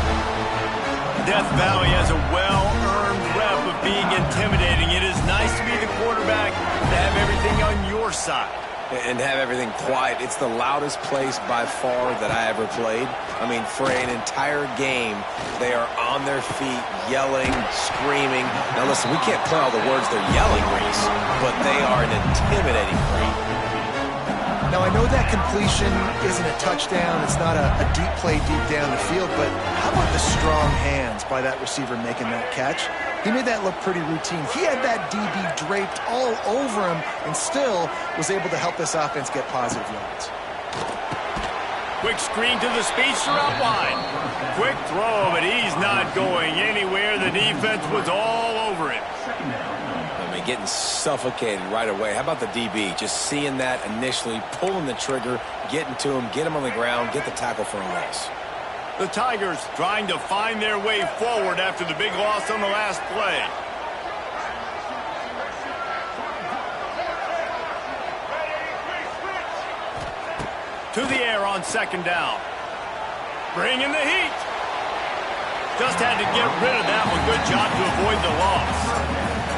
Death Valley has a well-earned rep of being intimidating. It is nice to be the quarterback, to have everything on your side. And have everything quiet. It's the loudest place by far that I ever played. I mean, for an entire game, they are on their feet, yelling, screaming. Now listen, we can't play all the words they're yelling, Reese, but they are an intimidating crowd. Now, I know that completion isn't a touchdown. It's not a deep play deep down the field, but how about the strong hands by that receiver making that catch? He made that look pretty routine. He had that DB draped all over him and still was able to help this offense get positive yards. Quick screen to the speedster out wide. Quick throw, but he's not going anywhere. The defense was all over him. I mean, getting suffocated right away. How about the DB? Just seeing that initially, pulling the trigger, getting to him, get him on the ground, get the tackle for a loss. The Tigers trying to find their way forward after the big loss on the last play. To the air on 2nd down. Bringing the heat. Just had to get rid of that one. Good job to avoid the loss.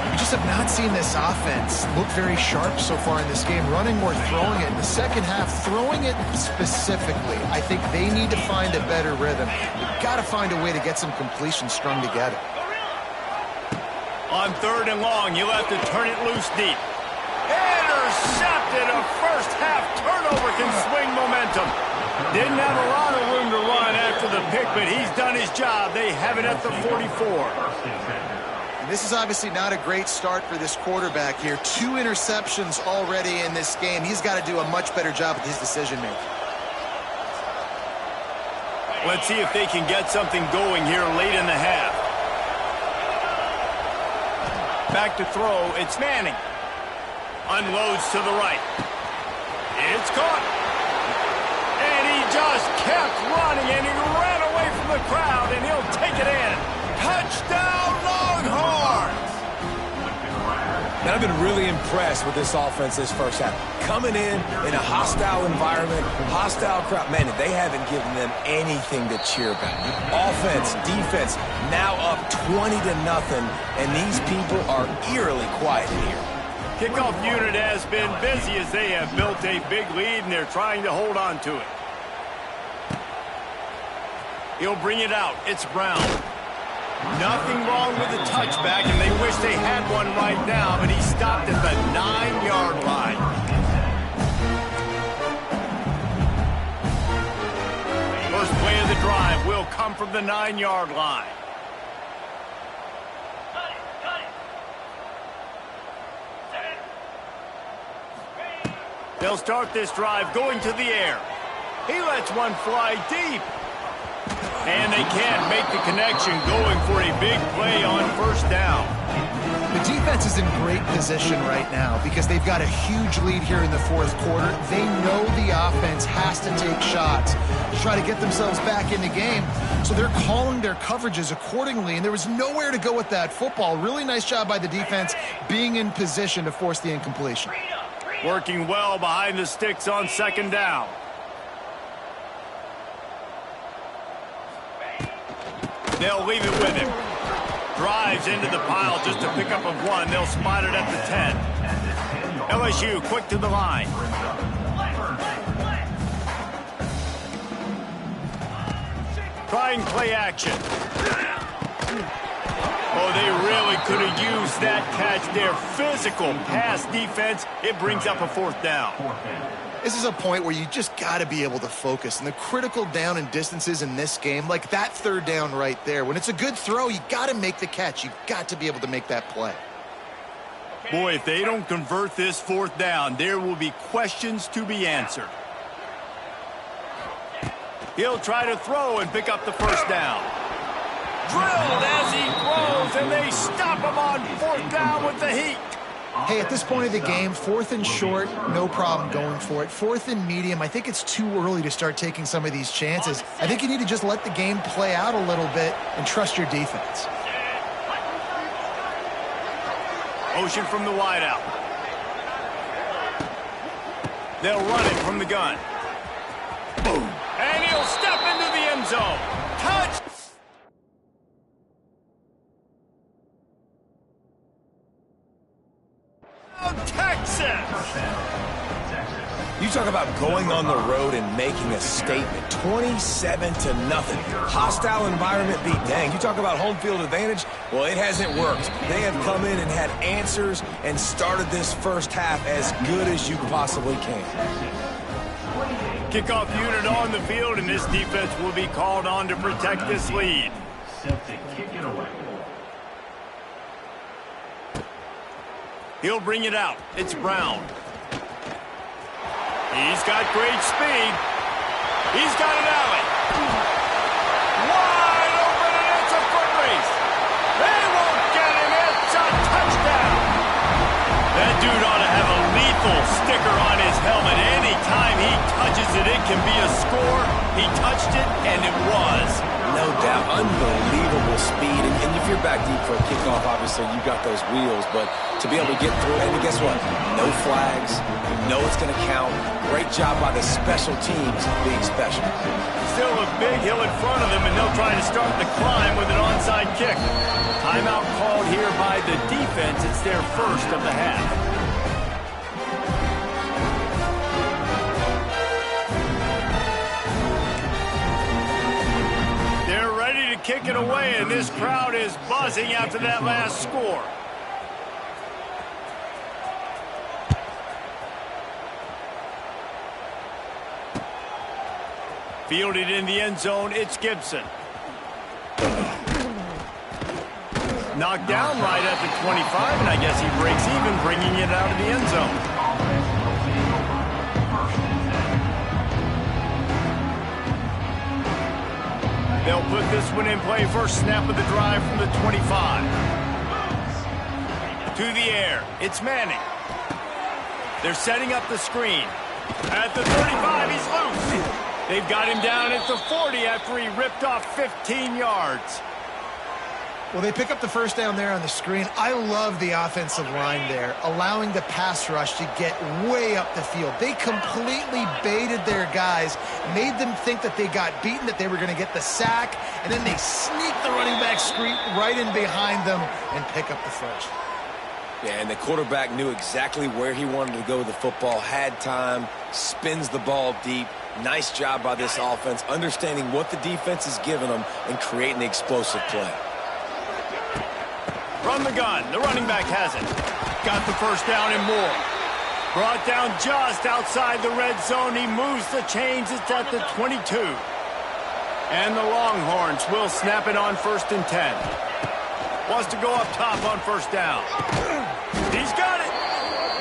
We just have not seen this offense look very sharp so far in this game. Running more, throwing it. In the second half, throwing it specifically. I think they need to find a better rhythm. You've got to find a way to get some completions strung together. On 3rd and long, you'll have to turn it loose deep. Intercepted. A first half turnover can swing momentum. Didn't have a lot of room to run after the pick, but he's done his job. They have it at the 44. And this is obviously not a great start for this quarterback here. 2 interceptions already in this game. He's got to do a much better job with his decision-making. Let's see if they can get something going here late in the half. Back to throw. It's Manning. Unloads to the right. It's caught. And he just kept running, and he ran away from the crowd, and he'll take it in. Touchdown, Longhorns! And I've been really impressed with this offense this first half. Coming in a hostile environment, hostile crowd. Man, they haven't given them anything to cheer about. Offense, defense, now up 20-0, and these people are eerily quiet here. Kickoff unit has been busy as they have built a big lead, and they're trying to hold on to it. He'll bring it out. It's Brown. Nothing wrong with the touchback, and they wish they had one right now, but he stopped at the 9-yard line. First play of the drive will come from the 9-yard line. They'll start this drive going to the air. He lets one fly deep. And they can't make the connection, going for a big play on first down. The defense is in great position right now because they've got a huge lead here in the fourth quarter. They know the offense has to take shots to try to get themselves back in the game. So they're calling their coverages accordingly, and there was nowhere to go with that football. Really nice job by the defense being in position to force the incompletion. Working well behind the sticks on second down. They'll leave it with him. Drives into the pile just to pick up a one. They'll spot it at the 10. LSU quick to the line. Trying play action. Oh, they really could have used that catch there. Physical pass defense. It brings up a fourth down. This is a point where you just got to be able to focus. And the critical down and distances in this game, like that third down right there, when it's a good throw, you got to make the catch. You got to be able to make that play. Boy, if they don't convert this fourth down, there will be questions to be answered. He'll try to throw and pick up the first down. Drilled as he throws, and they stop him on fourth down with the heat. Hey, at this point of the game, fourth and short, no problem going for it. Fourth and medium, I think it's too early to start taking some of these chances. I think you need to just let the game play out a little bit and trust your defense. Motion from the wideout. They'll run it from the gun. Boom. And he'll step into the end zone. Touch. Texas. You talk about going on the road and making a statement. 27-0. Hostile environment beat. Dang, you talk about home field advantage? Well, it hasn't worked. They have come in and had answers and started this first half as good as you possibly can. Kickoff unit on the field, and this defense will be called on to protect this lead. Set to kick it away. He'll bring it out. It's Brown. He's got great speed. He's got an alley. Wide open, and it's a foot race. They won't get him. It's a touchdown. That dude ought to have a lethal sticker on his helmet. Anytime he touches it, it can be a score. He touched it, and it was. No doubt. Unbelievable speed. And if you're back deep for a kickoff, obviously you've got those wheels. But to be able to get through, and guess what? No flags. You know it's going to count. Great job by the special teams being special. Still a big hill in front of them, and they'll try to start the climb with an onside kick. Timeout called here by the defense. It's their first of the half. Kick it away, and this crowd is buzzing after that last score. Fielded in the end zone, it's Gibson. Knocked down right at the 25, and I guess he breaks even, bringing it out of the end zone. They'll put this one in play. First snap of the drive from the 25. To the air. It's Manning. They're setting up the screen. At the 35, he's loose. They've got him down at the 40 after he ripped off 15 yards. Well, they pick up the first down there on the screen. I love the offensive line there, allowing the pass rush to get way up the field. They completely baited their guys, made them think that they got beaten, that they were going to get the sack, and then they sneak the running back screen right in behind them and pick up the first. Yeah, and the quarterback knew exactly where he wanted to go with the football, had time, spins the ball deep, Nice job by this offense, understanding what the defense is giving them and creating the explosive play. From the gun, the running back has it. Got the first down and more. Brought down just outside the red zone. He moves the chains. It's at the 22. And the Longhorns will snap it on 1st and 10. Wants to go up top on 1st down. He's got it.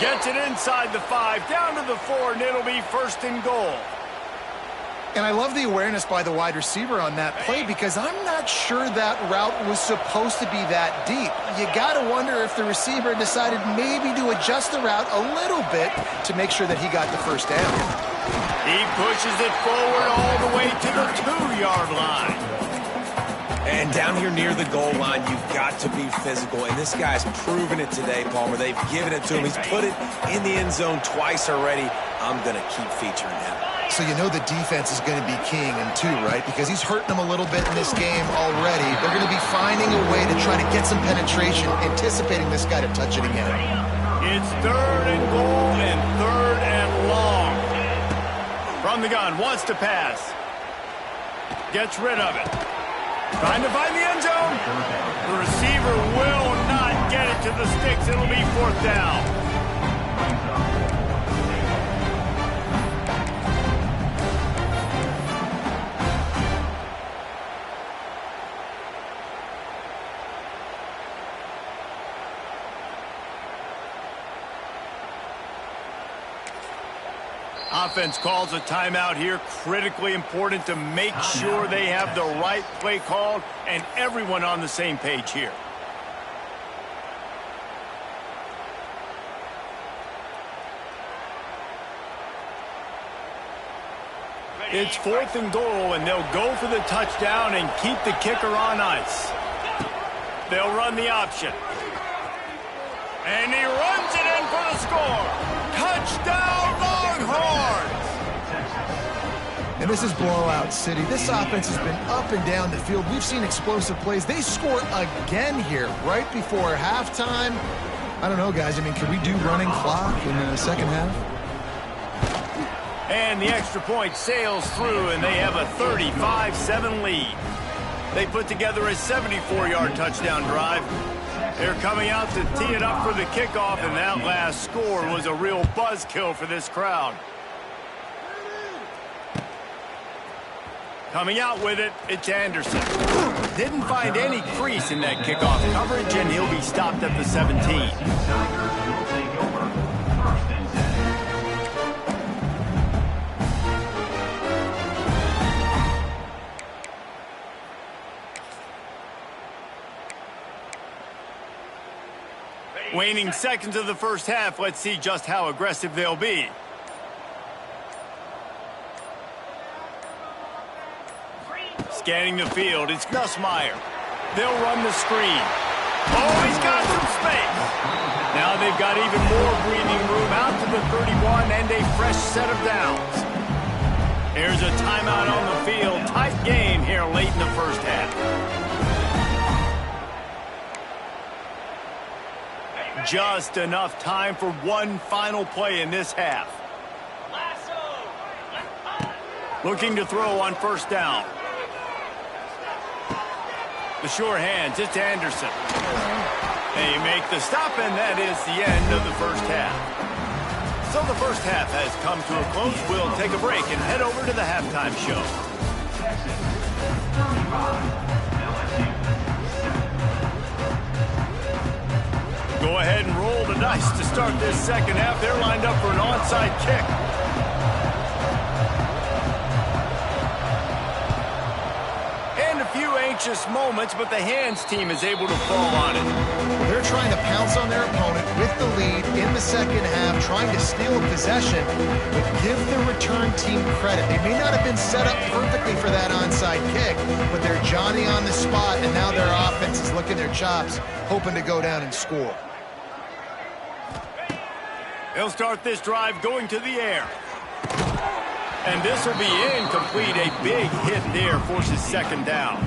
Gets it inside the 5, down to the 4, and it'll be 1st and goal. And I love the awareness by the wide receiver on that play because I'm not sure that route was supposed to be that deep. You got to wonder if the receiver decided maybe to adjust the route a little bit to make sure that he got the first down. He pushes it forward all the way to the 2-yard line. And down here near the goal line, you've got to be physical. And this guy's proven it today, Palmer. They've given it to him. He's put it in the end zone twice already. I'm going to keep featuring him. So you know the defense is going to be keying him too, right? Because he's hurting them a little bit in this game already. They're going to be finding a way to try to get some penetration, anticipating this guy to touch it again. It's 3rd and goal and 3rd and long. From the gun, wants to pass. Gets rid of it. Trying to find the end zone. The receiver will not get it to the sticks. It'll be 4th down. Offense calls a timeout here. Critically important to make sure they have the right play called and everyone on the same page here. It's 4th and goal, and they'll go for the touchdown and keep the kicker on ice. They'll run the option. And he runs it in for the score. Touchdown, Longhorns! And this is blowout city. This offense has been up and down the field. We've seen explosive plays. They score again here right before halftime. I don't know, guys. I mean, can we do running clock in the second half? And the extra point sails through, and they have a 35-7 lead. They put together a 74-yard touchdown drive. They're coming out to tee it up for the kickoff, and that last score was a real buzzkill for this crowd. Coming out with it, it's Anderson. Didn't find any crease in that kickoff coverage, and he'll be stopped at the 17. Waning seconds of the first half. Let's see just how aggressive they'll be. Scanning the field, it's Nussmeier. They'll run the screen. Oh, he's got some space. Now they've got even more breathing room out to the 31 and a fresh set of downs. Here's a timeout on the field. Tight game here late in the first half. Just enough time for one final play in this half. Looking to throw on 1st down. The sure hands, it's Anderson. They make the stop, and that is the end of the first half. So the first half has come to a close. We'll take a break and head over to the halftime show. Texas, 35, LSU. Go ahead and roll the dice to start this second half. They're lined up for an onside kick. And a few anxious moments, but the hands team is able to fall on it. They're trying to pounce on their opponent with the lead in the second half, trying to steal a possession, but give the return team credit. They may not have been set up perfectly for that onside kick, but they're Johnny on the spot, and now their offense is licking their chops, hoping to go down and score. They'll start this drive going to the air. And this will be incomplete. A big hit there forces 2nd down.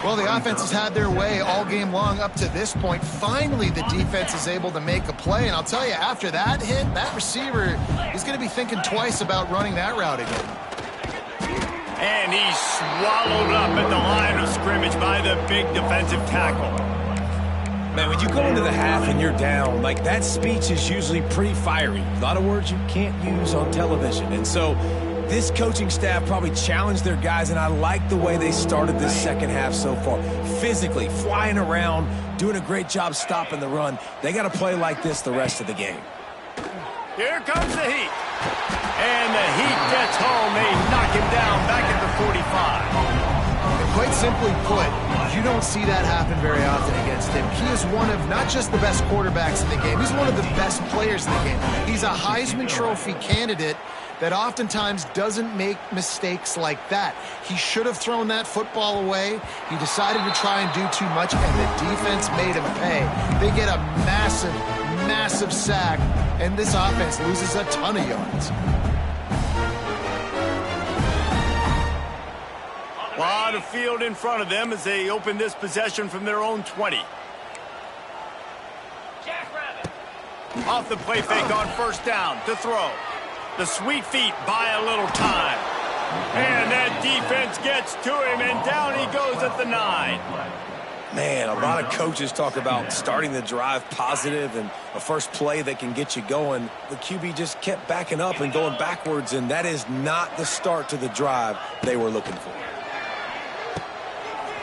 Well, the offense has had their way all game long up to this point. Finally, the defense is able to make a play. And I'll tell you, after that hit, that receiver is going to be thinking twice about running that route again. And he's swallowed up at the line of scrimmage by the big defensive tackle. Man, when you go into the half and you're down, like that speech is usually pretty fiery. A lot of words you can't use on television. And so this coaching staff probably challenged their guys, and I like the way they started this second half so far. Physically, flying around, doing a great job stopping the run. They got to play like this the rest of the game. Here comes the heat. And the heat gets home. They knock him down back at the 45. And quite simply put, you don't see that happen very often against him. He is one of not just the best quarterbacks in the game, he's one of the best players in the game. He's a Heisman Trophy candidate that oftentimes doesn't make mistakes like that. He should have thrown that football away. He decided to try and do too much, and the defense made him pay. They get a massive, massive sack, and this offense loses a ton of yards. A lot of field in front of them as they open this possession from their own 20. Off the play fake on first down to throw. The sweet feet buy a little time. And that defense gets to him, and down he goes at the 9. Man, a lot of coaches talk about starting the drive positive and a first play that can get you going. The QB just kept backing up and going backwards, and that is not the start to the drive they were looking for.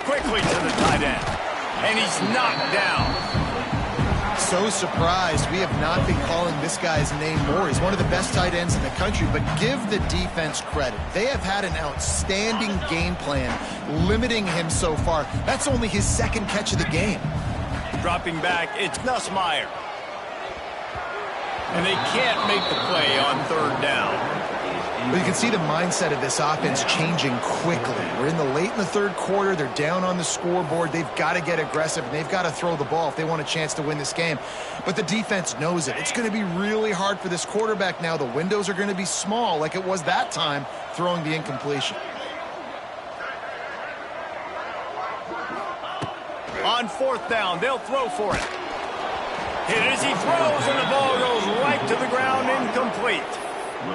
Quickly to the tight end, and he's knocked down. So surprised we have not been calling this guy's name more. He's one of the best tight ends in the country, but give the defense credit. They have had an outstanding game plan limiting him so far. That's only his second catch of the game. Dropping back, it's Nussmeier. And they can't make the play on third down. But you can see the mindset of this offense changing quickly. We're in the third quarter. They're down on the scoreboard. They've got to get aggressive, and they've got to throw the ball if they want a chance to win this game. But the defense knows it. It's going to be really hard for this quarterback now. The windows are going to be small like it was that time throwing the incompletion. On fourth down, they'll throw for it. Hit as he throws, and the ball goes right to the ground, incomplete.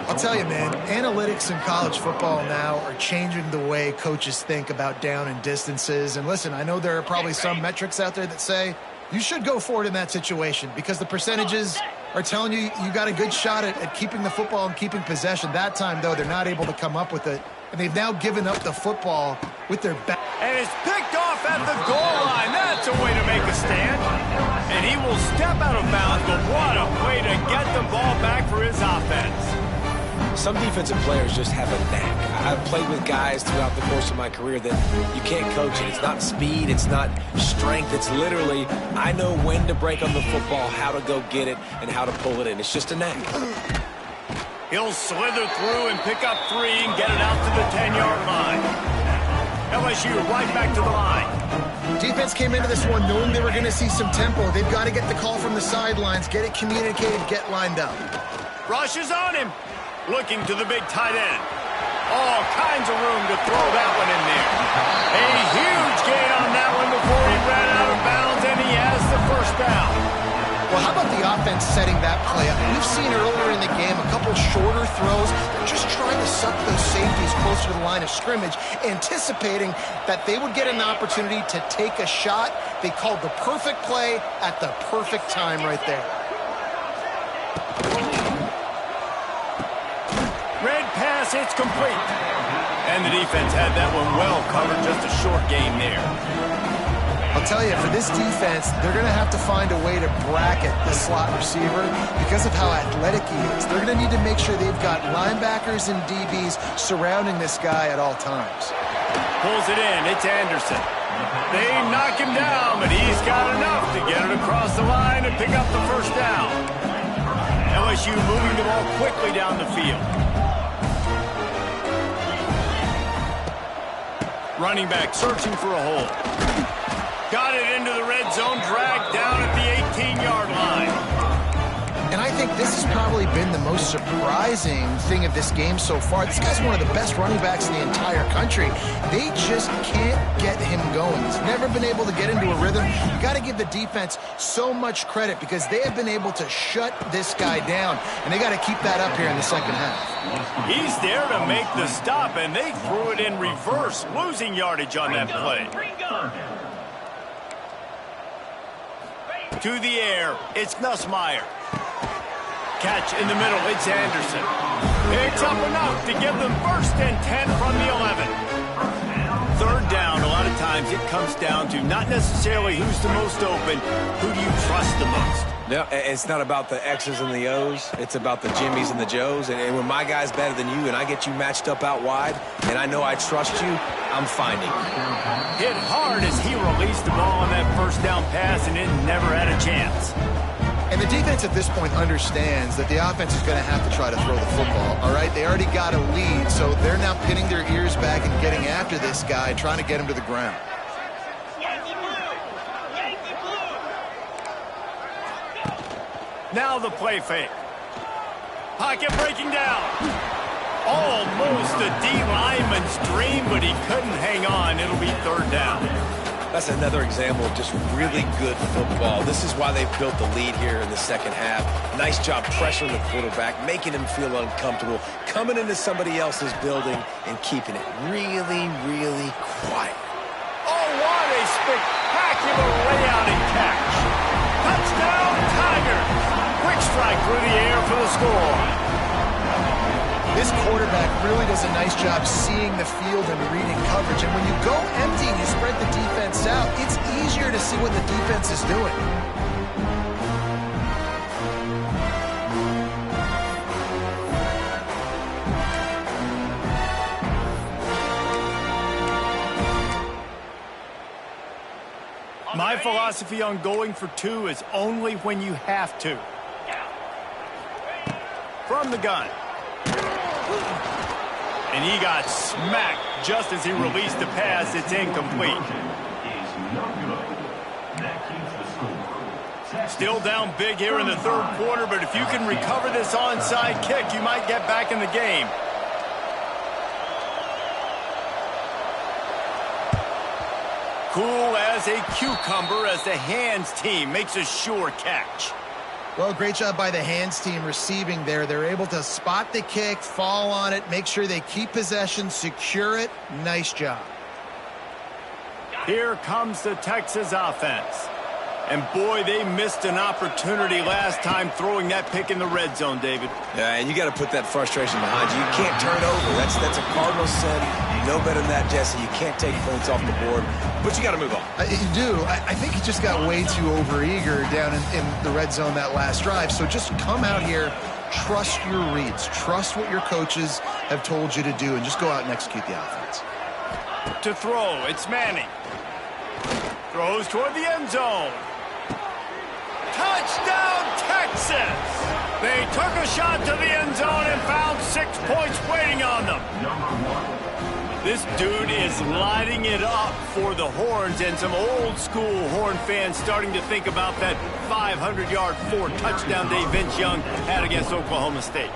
I'll tell you, man, analytics in college football now are changing the way coaches think about down and distances. And listen, I know there are probably some metrics out there that say you should go for it in that situation because the percentages are telling you you got a good shot at keeping the football and keeping possession. That time, though, they're not able to come up with it. And they've now given up the football with their back. And it's picked off at the goal line. That's a way to make a stand. And he will step out of bounds, but what a way to get the ball back for his offense. Some defensive players just have a knack. I've played with guys throughout the course of my career that you can't coach it. It's not speed. It's not strength. It's literally, I know when to break on the football, how to go get it, and how to pull it in. It's just a knack. He'll slither through and pick up 3 and get it out to the 10-yard line. LSU right back to the line. Defense came into this one knowing they were going to see some tempo. They've got to get the call from the sidelines, get it communicated, get lined up. Rush is on him. Looking to the big tight end. All kinds of room to throw that one in there. A huge gain on that one before he ran out of bounds, and he has the first down. Well, how about the offense setting that play up? We've seen earlier in the game a couple shorter throws. They're just trying to suck those safeties closer to the line of scrimmage, anticipating that they would get an opportunity to take a shot. They called the perfect play at the perfect time right there. Red pass, it's complete. And the defense had that one well covered, just a short gain there. I'll tell you, for this defense, they're going to have to find a way to bracket the slot receiver because of how athletic he is. They're going to need to make sure they've got linebackers and DBs surrounding this guy at all times. Pulls it in, it's Anderson. They knock him down, but he's got enough to get it across the line and pick up the first down. LSU moving the ball quickly down the field. Running back searching for a hole. Got it into the red zone, dragged down at the 18-yard line. And I think this has probably been the most surprising thing of this game so far. This guy's one of the best running backs in the entire country. They just can't get him going. He's never been able to get into a rhythm. You got to give the defense so much credit because they have been able to shut this guy down, and they got to keep that up here in the second half. He's there to make the stop, and they threw it in reverse, losing yardage on that play. To the air, it's Nussmeier. Catch in the middle, it's Anderson. Picks up enough to give them 1st and 10 from the 11. 3rd down, a lot of times it comes down to not necessarily who's the most open, who do you trust the most? No, it's not about the X's and the O's. It's about the Jimmies and the Joes. And when my guy's better than you and I get you matched up out wide and I know I trust you, I'm finding you. Hit hard as he released the ball on that 1st down pass and it never had a chance. And the defense at this point understands that the offense is going to have to try to throw the football, all right? They already got a lead, so they're now pinning their ears back and getting after this guy, trying to get him to the ground. Now the play fake. Pocket breaking down. Almost a D lineman's dream, but he couldn't hang on. It'll be 3rd down. That's another example of just really good football. This is why they've built the lead here in the second half. Nice job pressuring the quarterback, making him feel uncomfortable, coming into somebody else's building and keeping it really, really quiet. Oh, what a spectacular layout and catch. Touchdown, Tigers. Quick strike through the air for the score. This quarterback really does a nice job seeing the field and reading coverage. And when you go empty and you spread the defense out, it's easier to see what the defense is doing. My philosophy on going for 2 is only when you have to. From the gun. And he got smacked just as he released the pass. It's incomplete. Still down big here in the 3rd quarter, but if you can recover this onside kick, you might get back in the game. Cool as a cucumber as the hands team makes a sure catch. Well, great job by the hands team receiving there. They're able to spot the kick, fall on it, make sure they keep possession, secure it. Nice job. Here comes the Texas offense. And, boy, they missed an opportunity last time throwing that pick in the red zone, David. Yeah, and you got to put that frustration behind you. You can't turn over. That's a cardinal sin. You know better than that, Jesse. You can't take points off the board, but you got to move on. You do. I think he just got way too overeager down in the red zone that last drive. So just come out here, trust your reads, trust what your coaches have told you to do, and just go out and execute the offense. To throw, it's Manning. Throws toward the end zone. Touchdown, Texas! They took a shot to the end zone and found 6 points waiting on them. This dude is lighting it up for the Horns, and some old-school Horn fans starting to think about that 500-yard 4-touchdown day Vince Young had against Oklahoma State.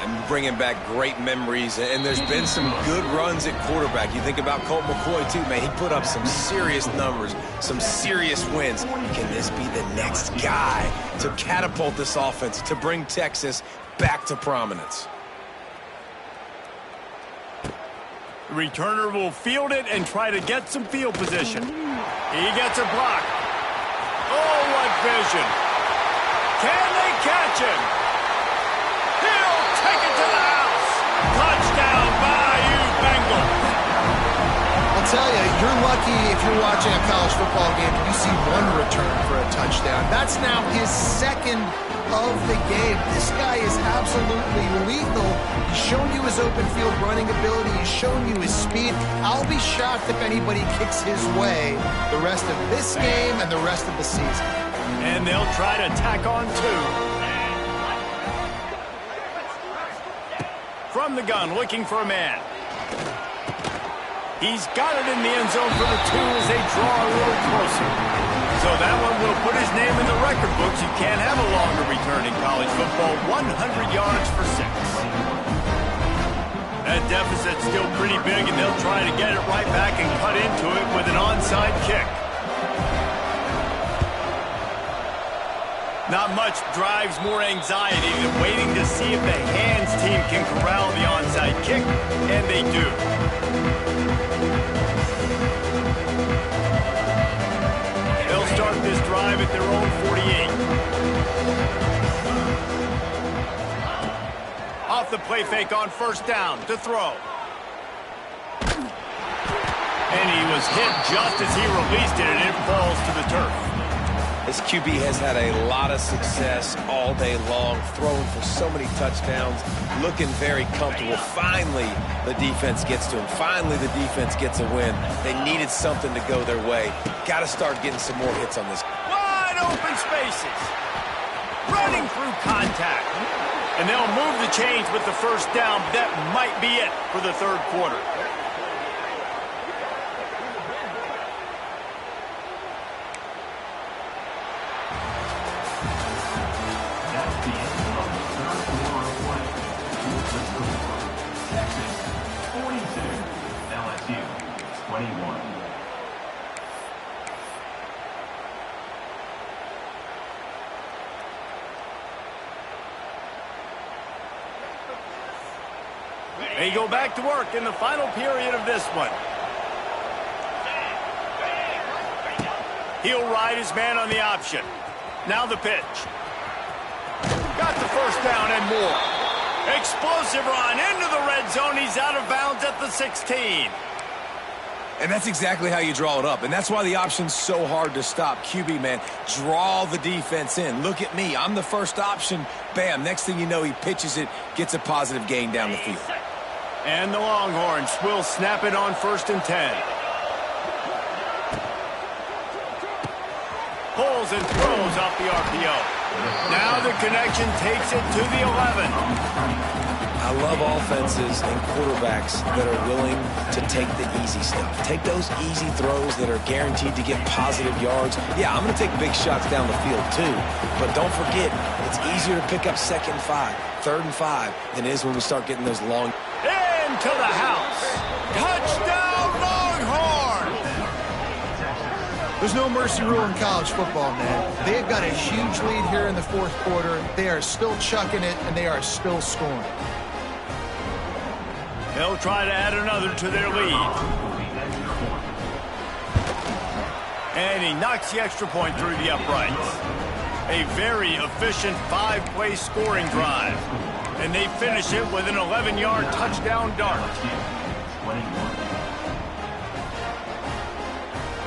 I'm bringing back great memories, and there's been some good runs at quarterback. You think about Colt McCoy, too, man. He put up some serious numbers, some serious wins. Can this be the next guy to catapult this offense, to bring Texas back to prominence? The returner will field it and try to get some field position. He gets a block. Oh, what vision. Can they catch him? He'll take it to the house. Touchdown, Bayou Bengals. I'll tell you, you're lucky if you're watching a college football game and you see one return for a touchdown. That's now his 2nd of the game. This guy is absolutely lethal. He's shown you his open field running ability. He's shown you his speed. I'll be shocked if anybody kicks his way the rest of this game and the rest of the season. And they'll try to tack on 2. From the gun, looking for a man. He's got it in the end zone for the 2 as they draw a little closer. So that one will put his name in the record books. You can't have a longer return in college football. 100 yards for 6. That deficit's still pretty big, and they'll try to get it right back and cut into it with an onside kick. Not much drives more anxiety than waiting to see if the hands team can corral the onside kick, and they do. They'll start this drive at their own 48. Off the play fake on first down to throw. And he was hit just as he released it, and it falls to the turf. This QB has had a lot of success all day long, throwing for so many touchdowns, looking very comfortable. Finally, the defense gets to him. Finally, the defense gets a win. They needed something to go their way. Got to start getting some more hits on this. Wide open spaces. Running through contact. And they'll move the chains with the first down. That might be it for the third quarter. That's the end of the third quarter of play. The score, Texas 42, LSU 21. They go back to work in the final period of this one. He'll ride his man on the option. Now the pitch. Got the first down and more. Explosive run into the red zone. He's out of bounds at the 16. And that's exactly how you draw it up. And that's why the option's so hard to stop. QB, man, draw the defense in. Look at me. I'm the first option. Bam. Next thing you know, he pitches it, gets a positive gain down the field. And the Longhorns will snap it on 1st and 10. Pulls and throws off the RPO. Now the connection takes it to the 11. I love offenses and quarterbacks that are willing to take the easy stuff. Take those easy throws that are guaranteed to get positive yards. Yeah, I'm going to take big shots down the field too. But don't forget, it's easier to pick up 2nd and 5, 3rd and 5 than it is when we start getting those long. Into the house. Touchdown, Longhorns! There's no mercy rule in college football, man. They've got a huge lead here in the fourth quarter. They are still chucking it, and they are still scoring. They'll try to add another to their lead. And he knocks the extra point through the uprights. A very efficient 5-play scoring drive. And they finish it with an 11-yard touchdown dart.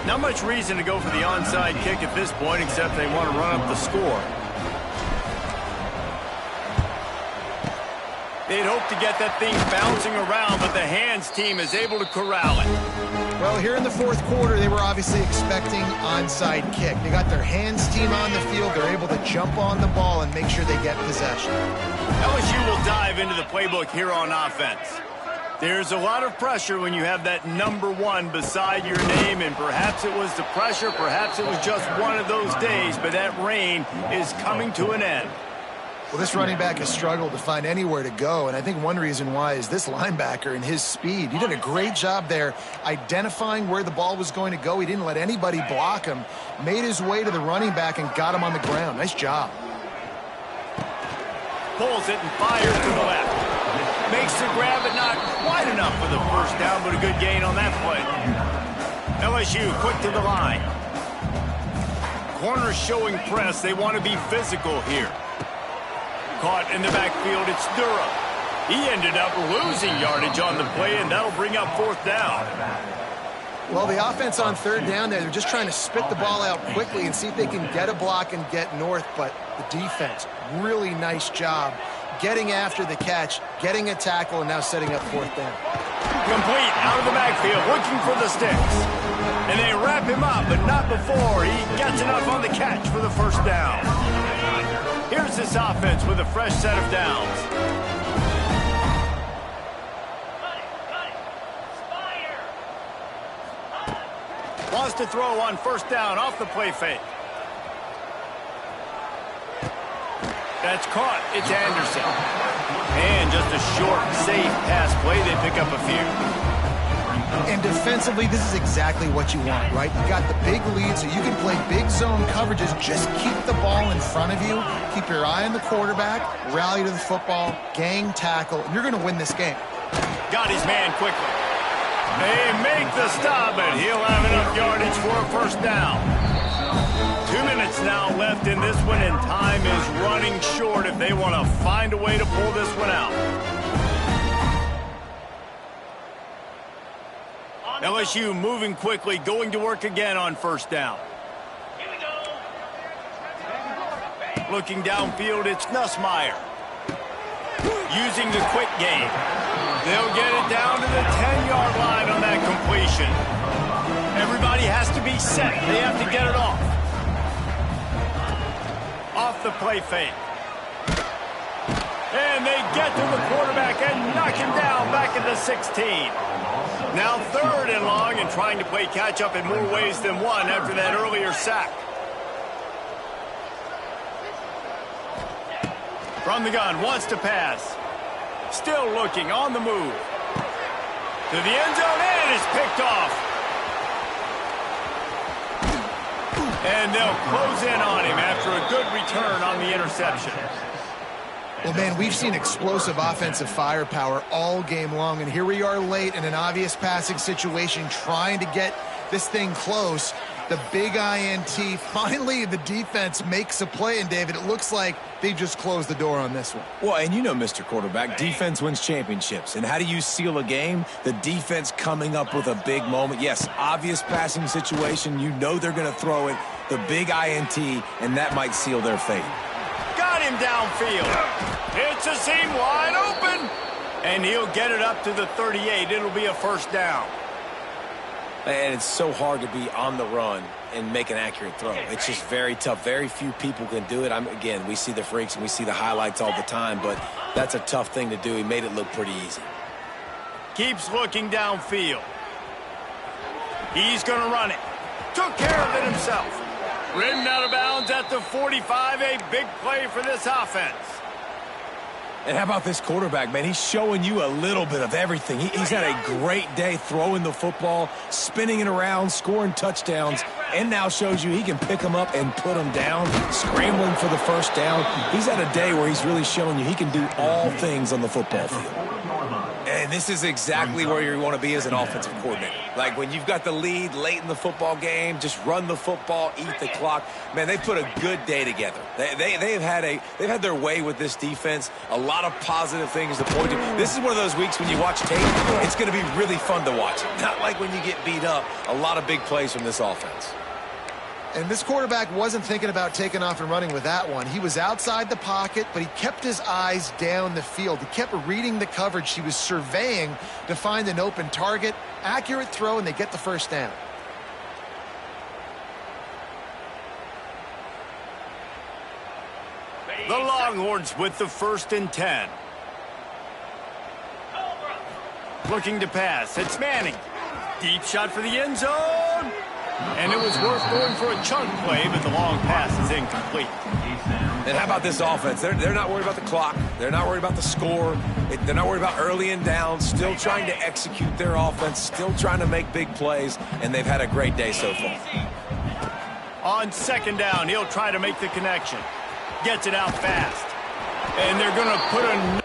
Not much reason to go for the onside kick at this point, except they want to run up the score. They'd hope to get that thing bouncing around, but the hands team is able to corral it. Well, here in the fourth quarter, they were obviously expecting onside kick. They got their hands team on the field. They're able to jump on the ball and make sure they get possession. LSU will dive into the playbook here on offense. There's a lot of pressure when you have that number 1 beside your name, and perhaps it was the pressure, perhaps it was just one of those days, but that rain is coming to an end. Well, this running back has struggled to find anywhere to go, and I think one reason why is this linebacker and his speed. He did a great job there identifying where the ball was going to go. He didn't let anybody block him, made his way to the running back and got him on the ground. Nice job. Pulls it and fires to the left. Makes the grab, but not quite enough for the first down, but a good gain on that play. LSU quick to the line. Corners showing press. They want to be physical here. Caught in the backfield, it's Durham. He ended up losing yardage on the play, and that'll bring up 4th down. Well, the offense on 3rd down there, they're just trying to spit the ball out quickly and see if they can get a block and get north, but the defense, really nice job getting after the catch, getting a tackle, and now setting up 4th down. Complete out of the backfield, looking for the sticks. And they wrap him up, but not before he gets enough on the catch for the first down. Here's this offense with a fresh set of downs. Wants to throw on 1st down off the play fake. That's caught. It's Anderson. And just a short, safe pass play. They pick up a few. And defensively, this is exactly what you want, right? You got the big lead, so you can play big zone coverages. Just keep the ball in front of you. Keep your eye on the quarterback. Rally to the football. Gang tackle. And you're going to win this game. Got his man quickly. They make the stop, but he'll have enough yardage for a first down. 2 minutes now left in this one, and time is running short if they want to find a way to pull this one out. LSU moving quickly, going to work again on first down. Here we go. Looking downfield, it's Nussmeier. Using the quick game. They'll get it down to the 10-yard line on that completion. Everybody has to be set. They have to get it off. Off the play fake. And they get to the quarterback and knock him down back at the 16. Now 3rd and long, and trying to play catch-up in more ways than one after that earlier sack. From the gun, wants to pass. Still looking, on the move. To the end zone, and is picked off. And they'll close in on him after a good return on the interception. Well, man, we've seen explosive offensive firepower all game long, and here we are late in an obvious passing situation trying to get this thing close. The big INT, finally the defense makes a play, and David, it looks like they just closed the door on this one. Well, and you know, Mr. Quarterback, defense wins championships. And how do you seal a game? The defense coming up with a big moment. Yes, obvious passing situation. You know they're going to throw it. The big INT, and that might seal their fate. Got him downfield. It's a seam wide open. And he'll get it up to the 38. It'll be a first down. And it's so hard to be on the run and make an accurate throw. It's just very tough. Very few people can do it. Again, we see the freaks and we see the highlights all the time, but that's a tough thing to do. He made it look pretty easy. Keeps looking downfield. He's going to run it. Took care of it himself. Ridden out of bounds at the 45. A big play for this offense. And how about this quarterback, man? He's showing you a little bit of everything. He's had a great day throwing the football, spinning it around, scoring touchdowns, and now shows you he can pick them up and put them down, scrambling for the first down. He's had a day where he's really showing you he can do all things on the football field. And this is exactly where you want to be as an offensive coordinator. Like when you've got the lead late in the football game, just run the football, eat the clock. Man, they put a good day together. They've had their way with this defense. A lot of positive things to point to. This is one of those weeks when you watch tape, it's going to be really fun to watch. Not like when you get beat up. A lot of big plays from this offense. And this quarterback wasn't thinking about taking off and running with that one. He was outside the pocket, but he kept his eyes down the field. He kept reading the coverage. He was surveying to find an open target. Accurate throw, and they get the first down. The Longhorns with the 1st and 10. Looking to pass. It's Manning. Deep shot for the end zone. And it was worth going for a chunk play, but the long pass is incomplete. And how about this offense? They're not worried about the clock. They're not worried about the score. They're not worried about early and down. Still trying to execute their offense. Still trying to make big plays. And they've had a great day so far. On 2nd down, he'll try to make the connection. Gets it out fast. And they're going to put a...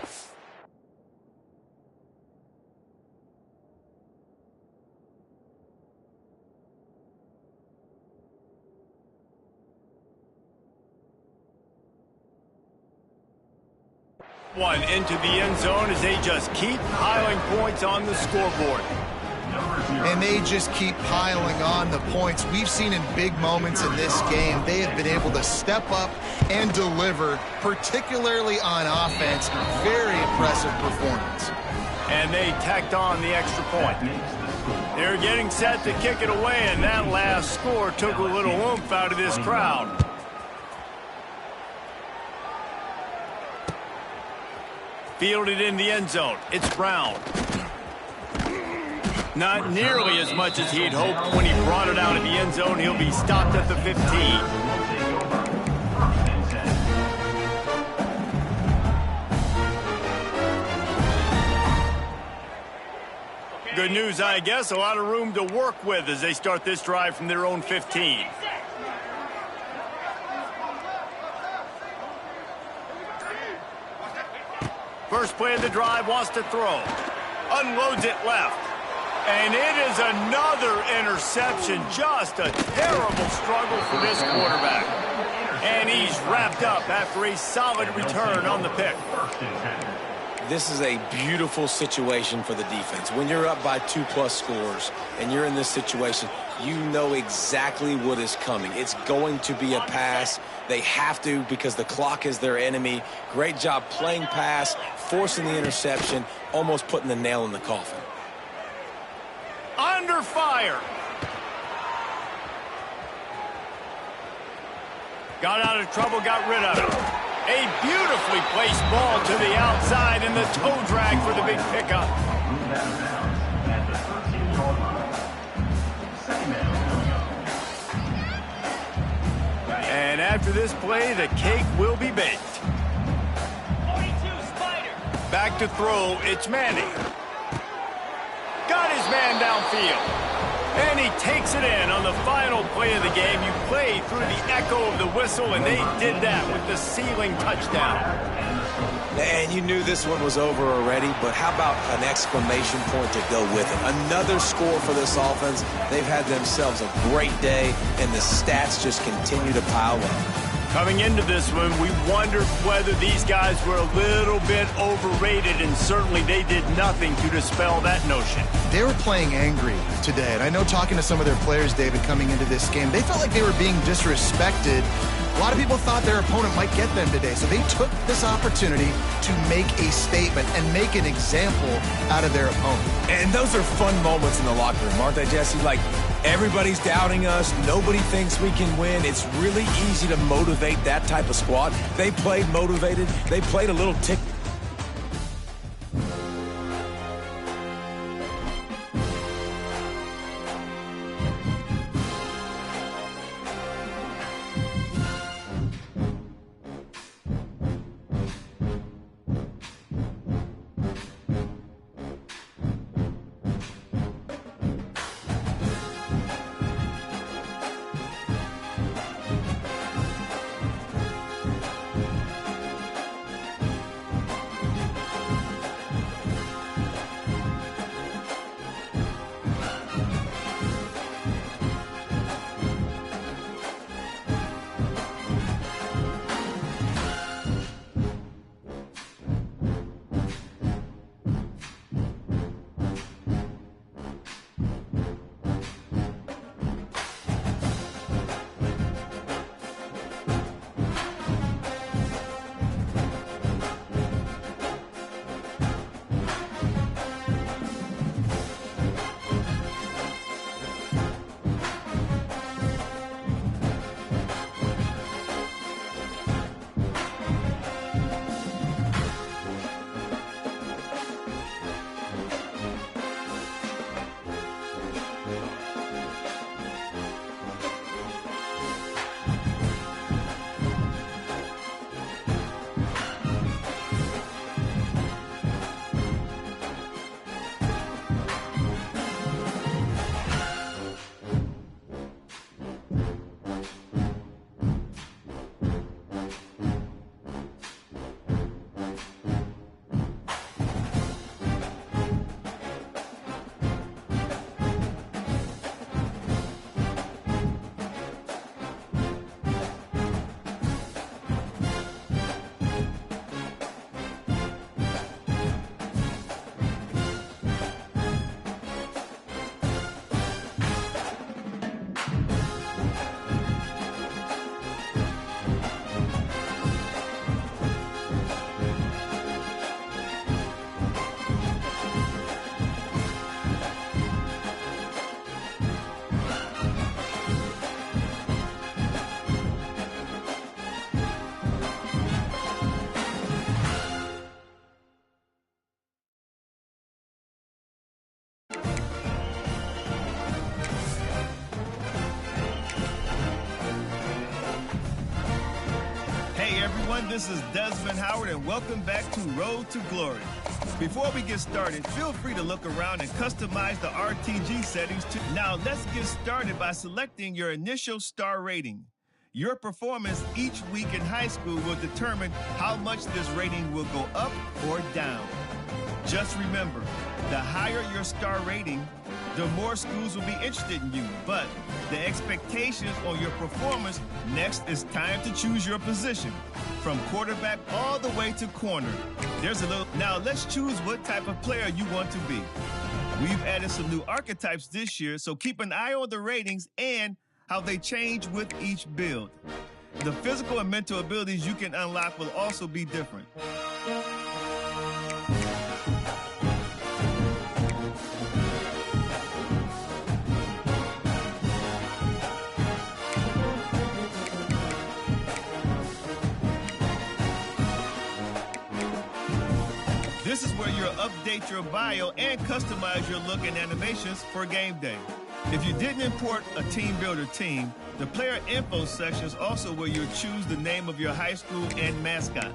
one into the end zone as they just keep piling points on the scoreboard. And they just keep piling on the points. We've seen in big moments in this game, they have been able to step up and deliver, particularly on offense. Very impressive performance. And they tacked on the extra point. They're getting set to kick it away, and that last score took a little oomph out of this crowd. Fielded in the end zone. It's Brown. Not nearly as much as he'd hoped when he brought it out of the end zone. He'll be stopped at the 15. good news, I guess. A lot of room to work with as they start this drive from their own 15. First play of the drive, wants to throw. Unloads it left. And it is another interception. Just a terrible struggle for this quarterback. And he's wrapped up after a solid return on the pick. This is a beautiful situation for the defense. When you're up by 2+ scores and you're in this situation, you know exactly what is coming. It's going to be a pass. They have to because the clock is their enemy. Great job playing pass, forcing the interception, almost putting the nail in the coffin. Under fire. Got out of trouble, got rid of it. A beautifully placed ball to the outside and the toe drag for the big pickup. And after this play, the cake will be baked. Back to throw, it's Manning. Got his man downfield. And he takes it in on the final play of the game. You play through the echo of the whistle, and they did that with the ceiling touchdown. And you knew this one was over already, but how about an exclamation point to go with it? Another score for this offense. They've had themselves a great day, and the stats just continue to pile up. Coming into this one, we wondered whether these guys were a little bit overrated, and certainly they did nothing to dispel that notion. They were playing angry today, and I know talking to some of their players, David, coming into this game, they felt like they were being disrespected. A lot of people thought their opponent might get them today, so they took this opportunity to make a statement and make an example out of their opponent. And those are fun moments in the locker room, aren't they, Jesse? Like, everybody's doubting us. Nobody thinks we can win. It's really easy to motivate that type of squad. They played motivated. They played a little tick. everyone, this is Desmond Howard, and welcome back to Road to Glory. Before we get started, feel free to look around and customize the RTG settings too. Now, let's get started by selecting your initial star rating. Your performance each week in high school will determine how much this rating will go up or down. Just remember, the higher your star rating, the more schools will be interested in you. But the expectations on your performance, next is time to choose your position. From quarterback all the way to corner. Now let's choose what type of player you want to be. We've added some new archetypes this year, so keep an eye on the ratings and how they change with each build. The physical and mental abilities you can unlock will also be different. This is where you'll update your bio and customize your look and animations for game day. If you didn't import a Team Builder team, the player info section is also where you'll choose the name of your high school and mascot.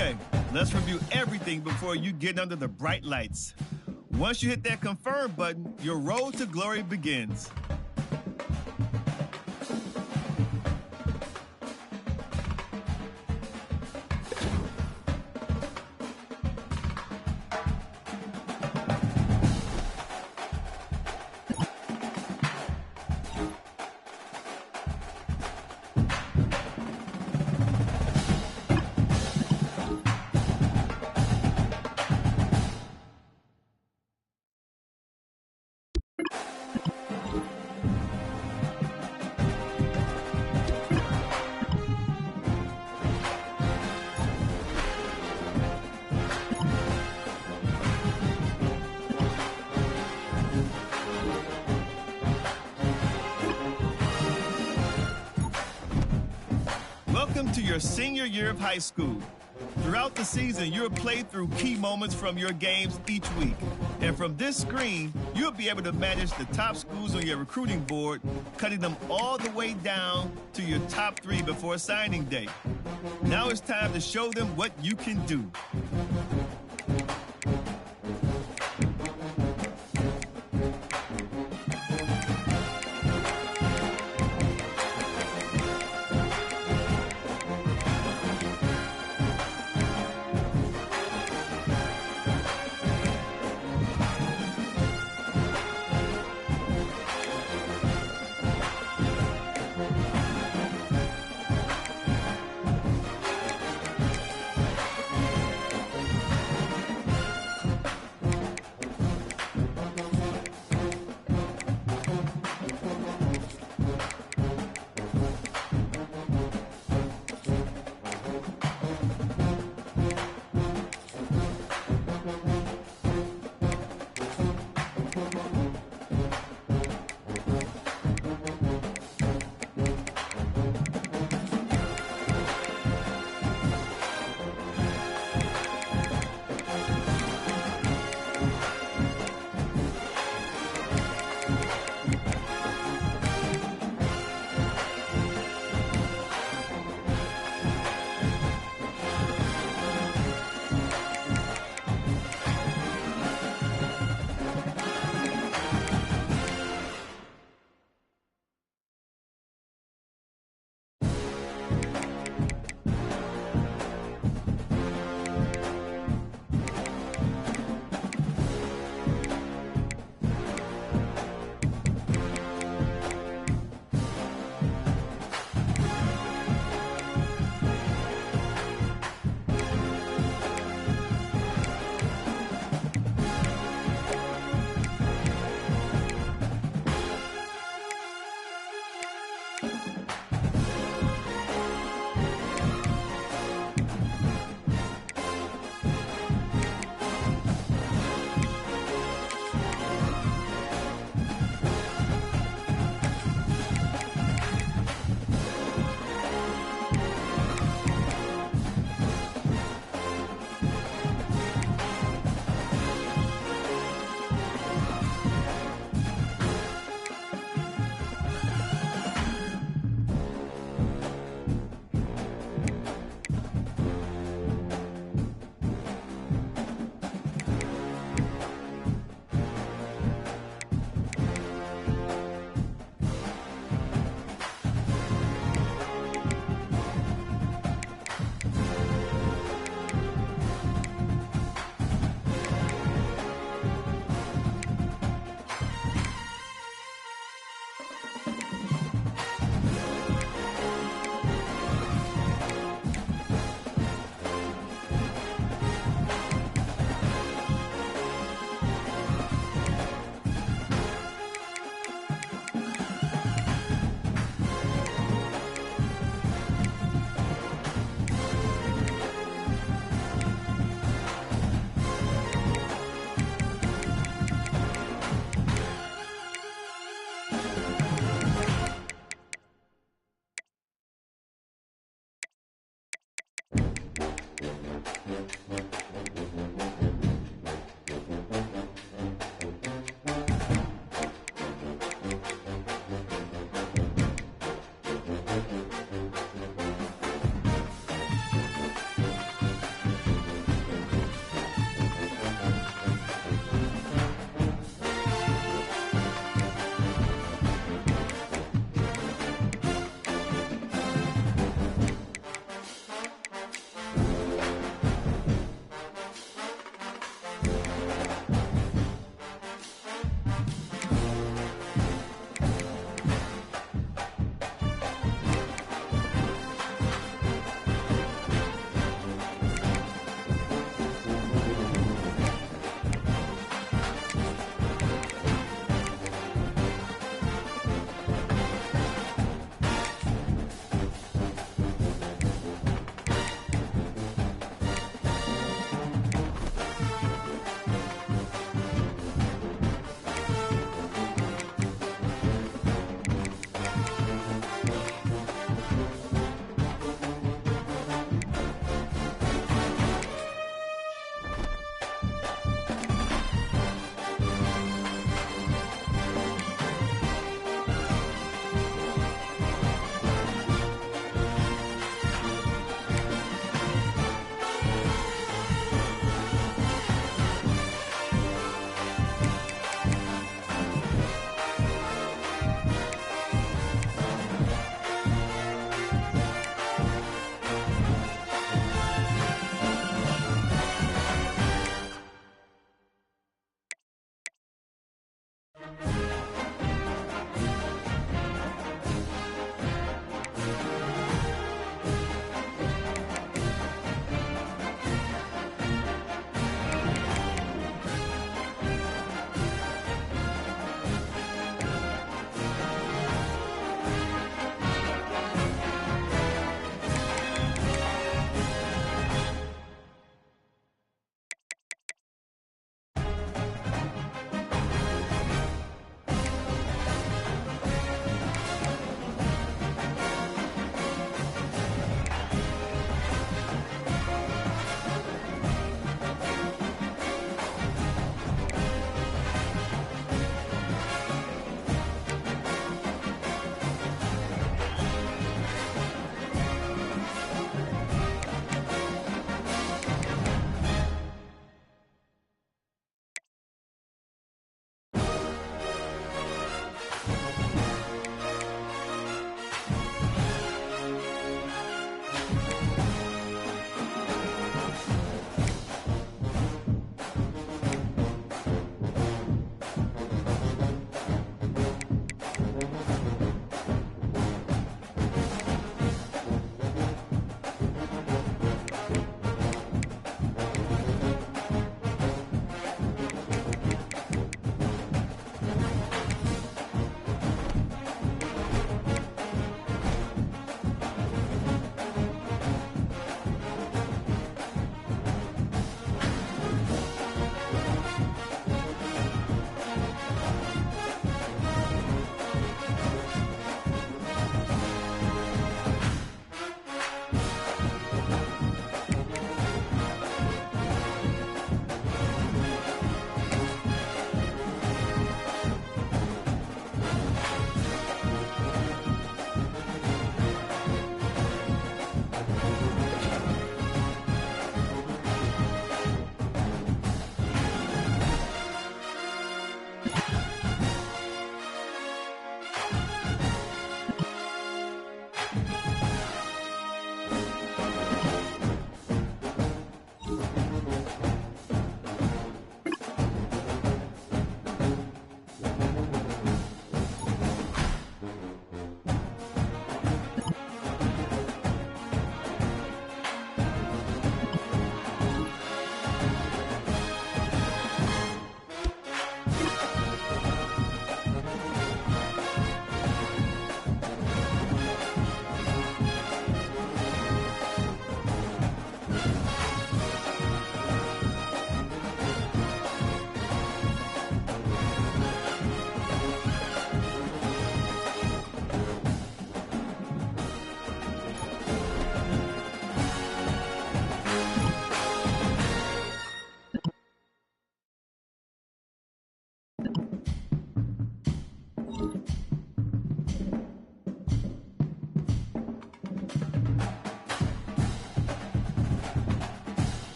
Okay, let's review everything before you get under the bright lights. Once you hit that confirm button, your road to glory begins. Welcome to your senior year of high school. Throughout the season, you'll play through key moments from your games each week. And from this screen, you'll be able to manage the top schools on your recruiting board, cutting them all the way down to your top 3 before signing day. Now it's time to show them what you can do.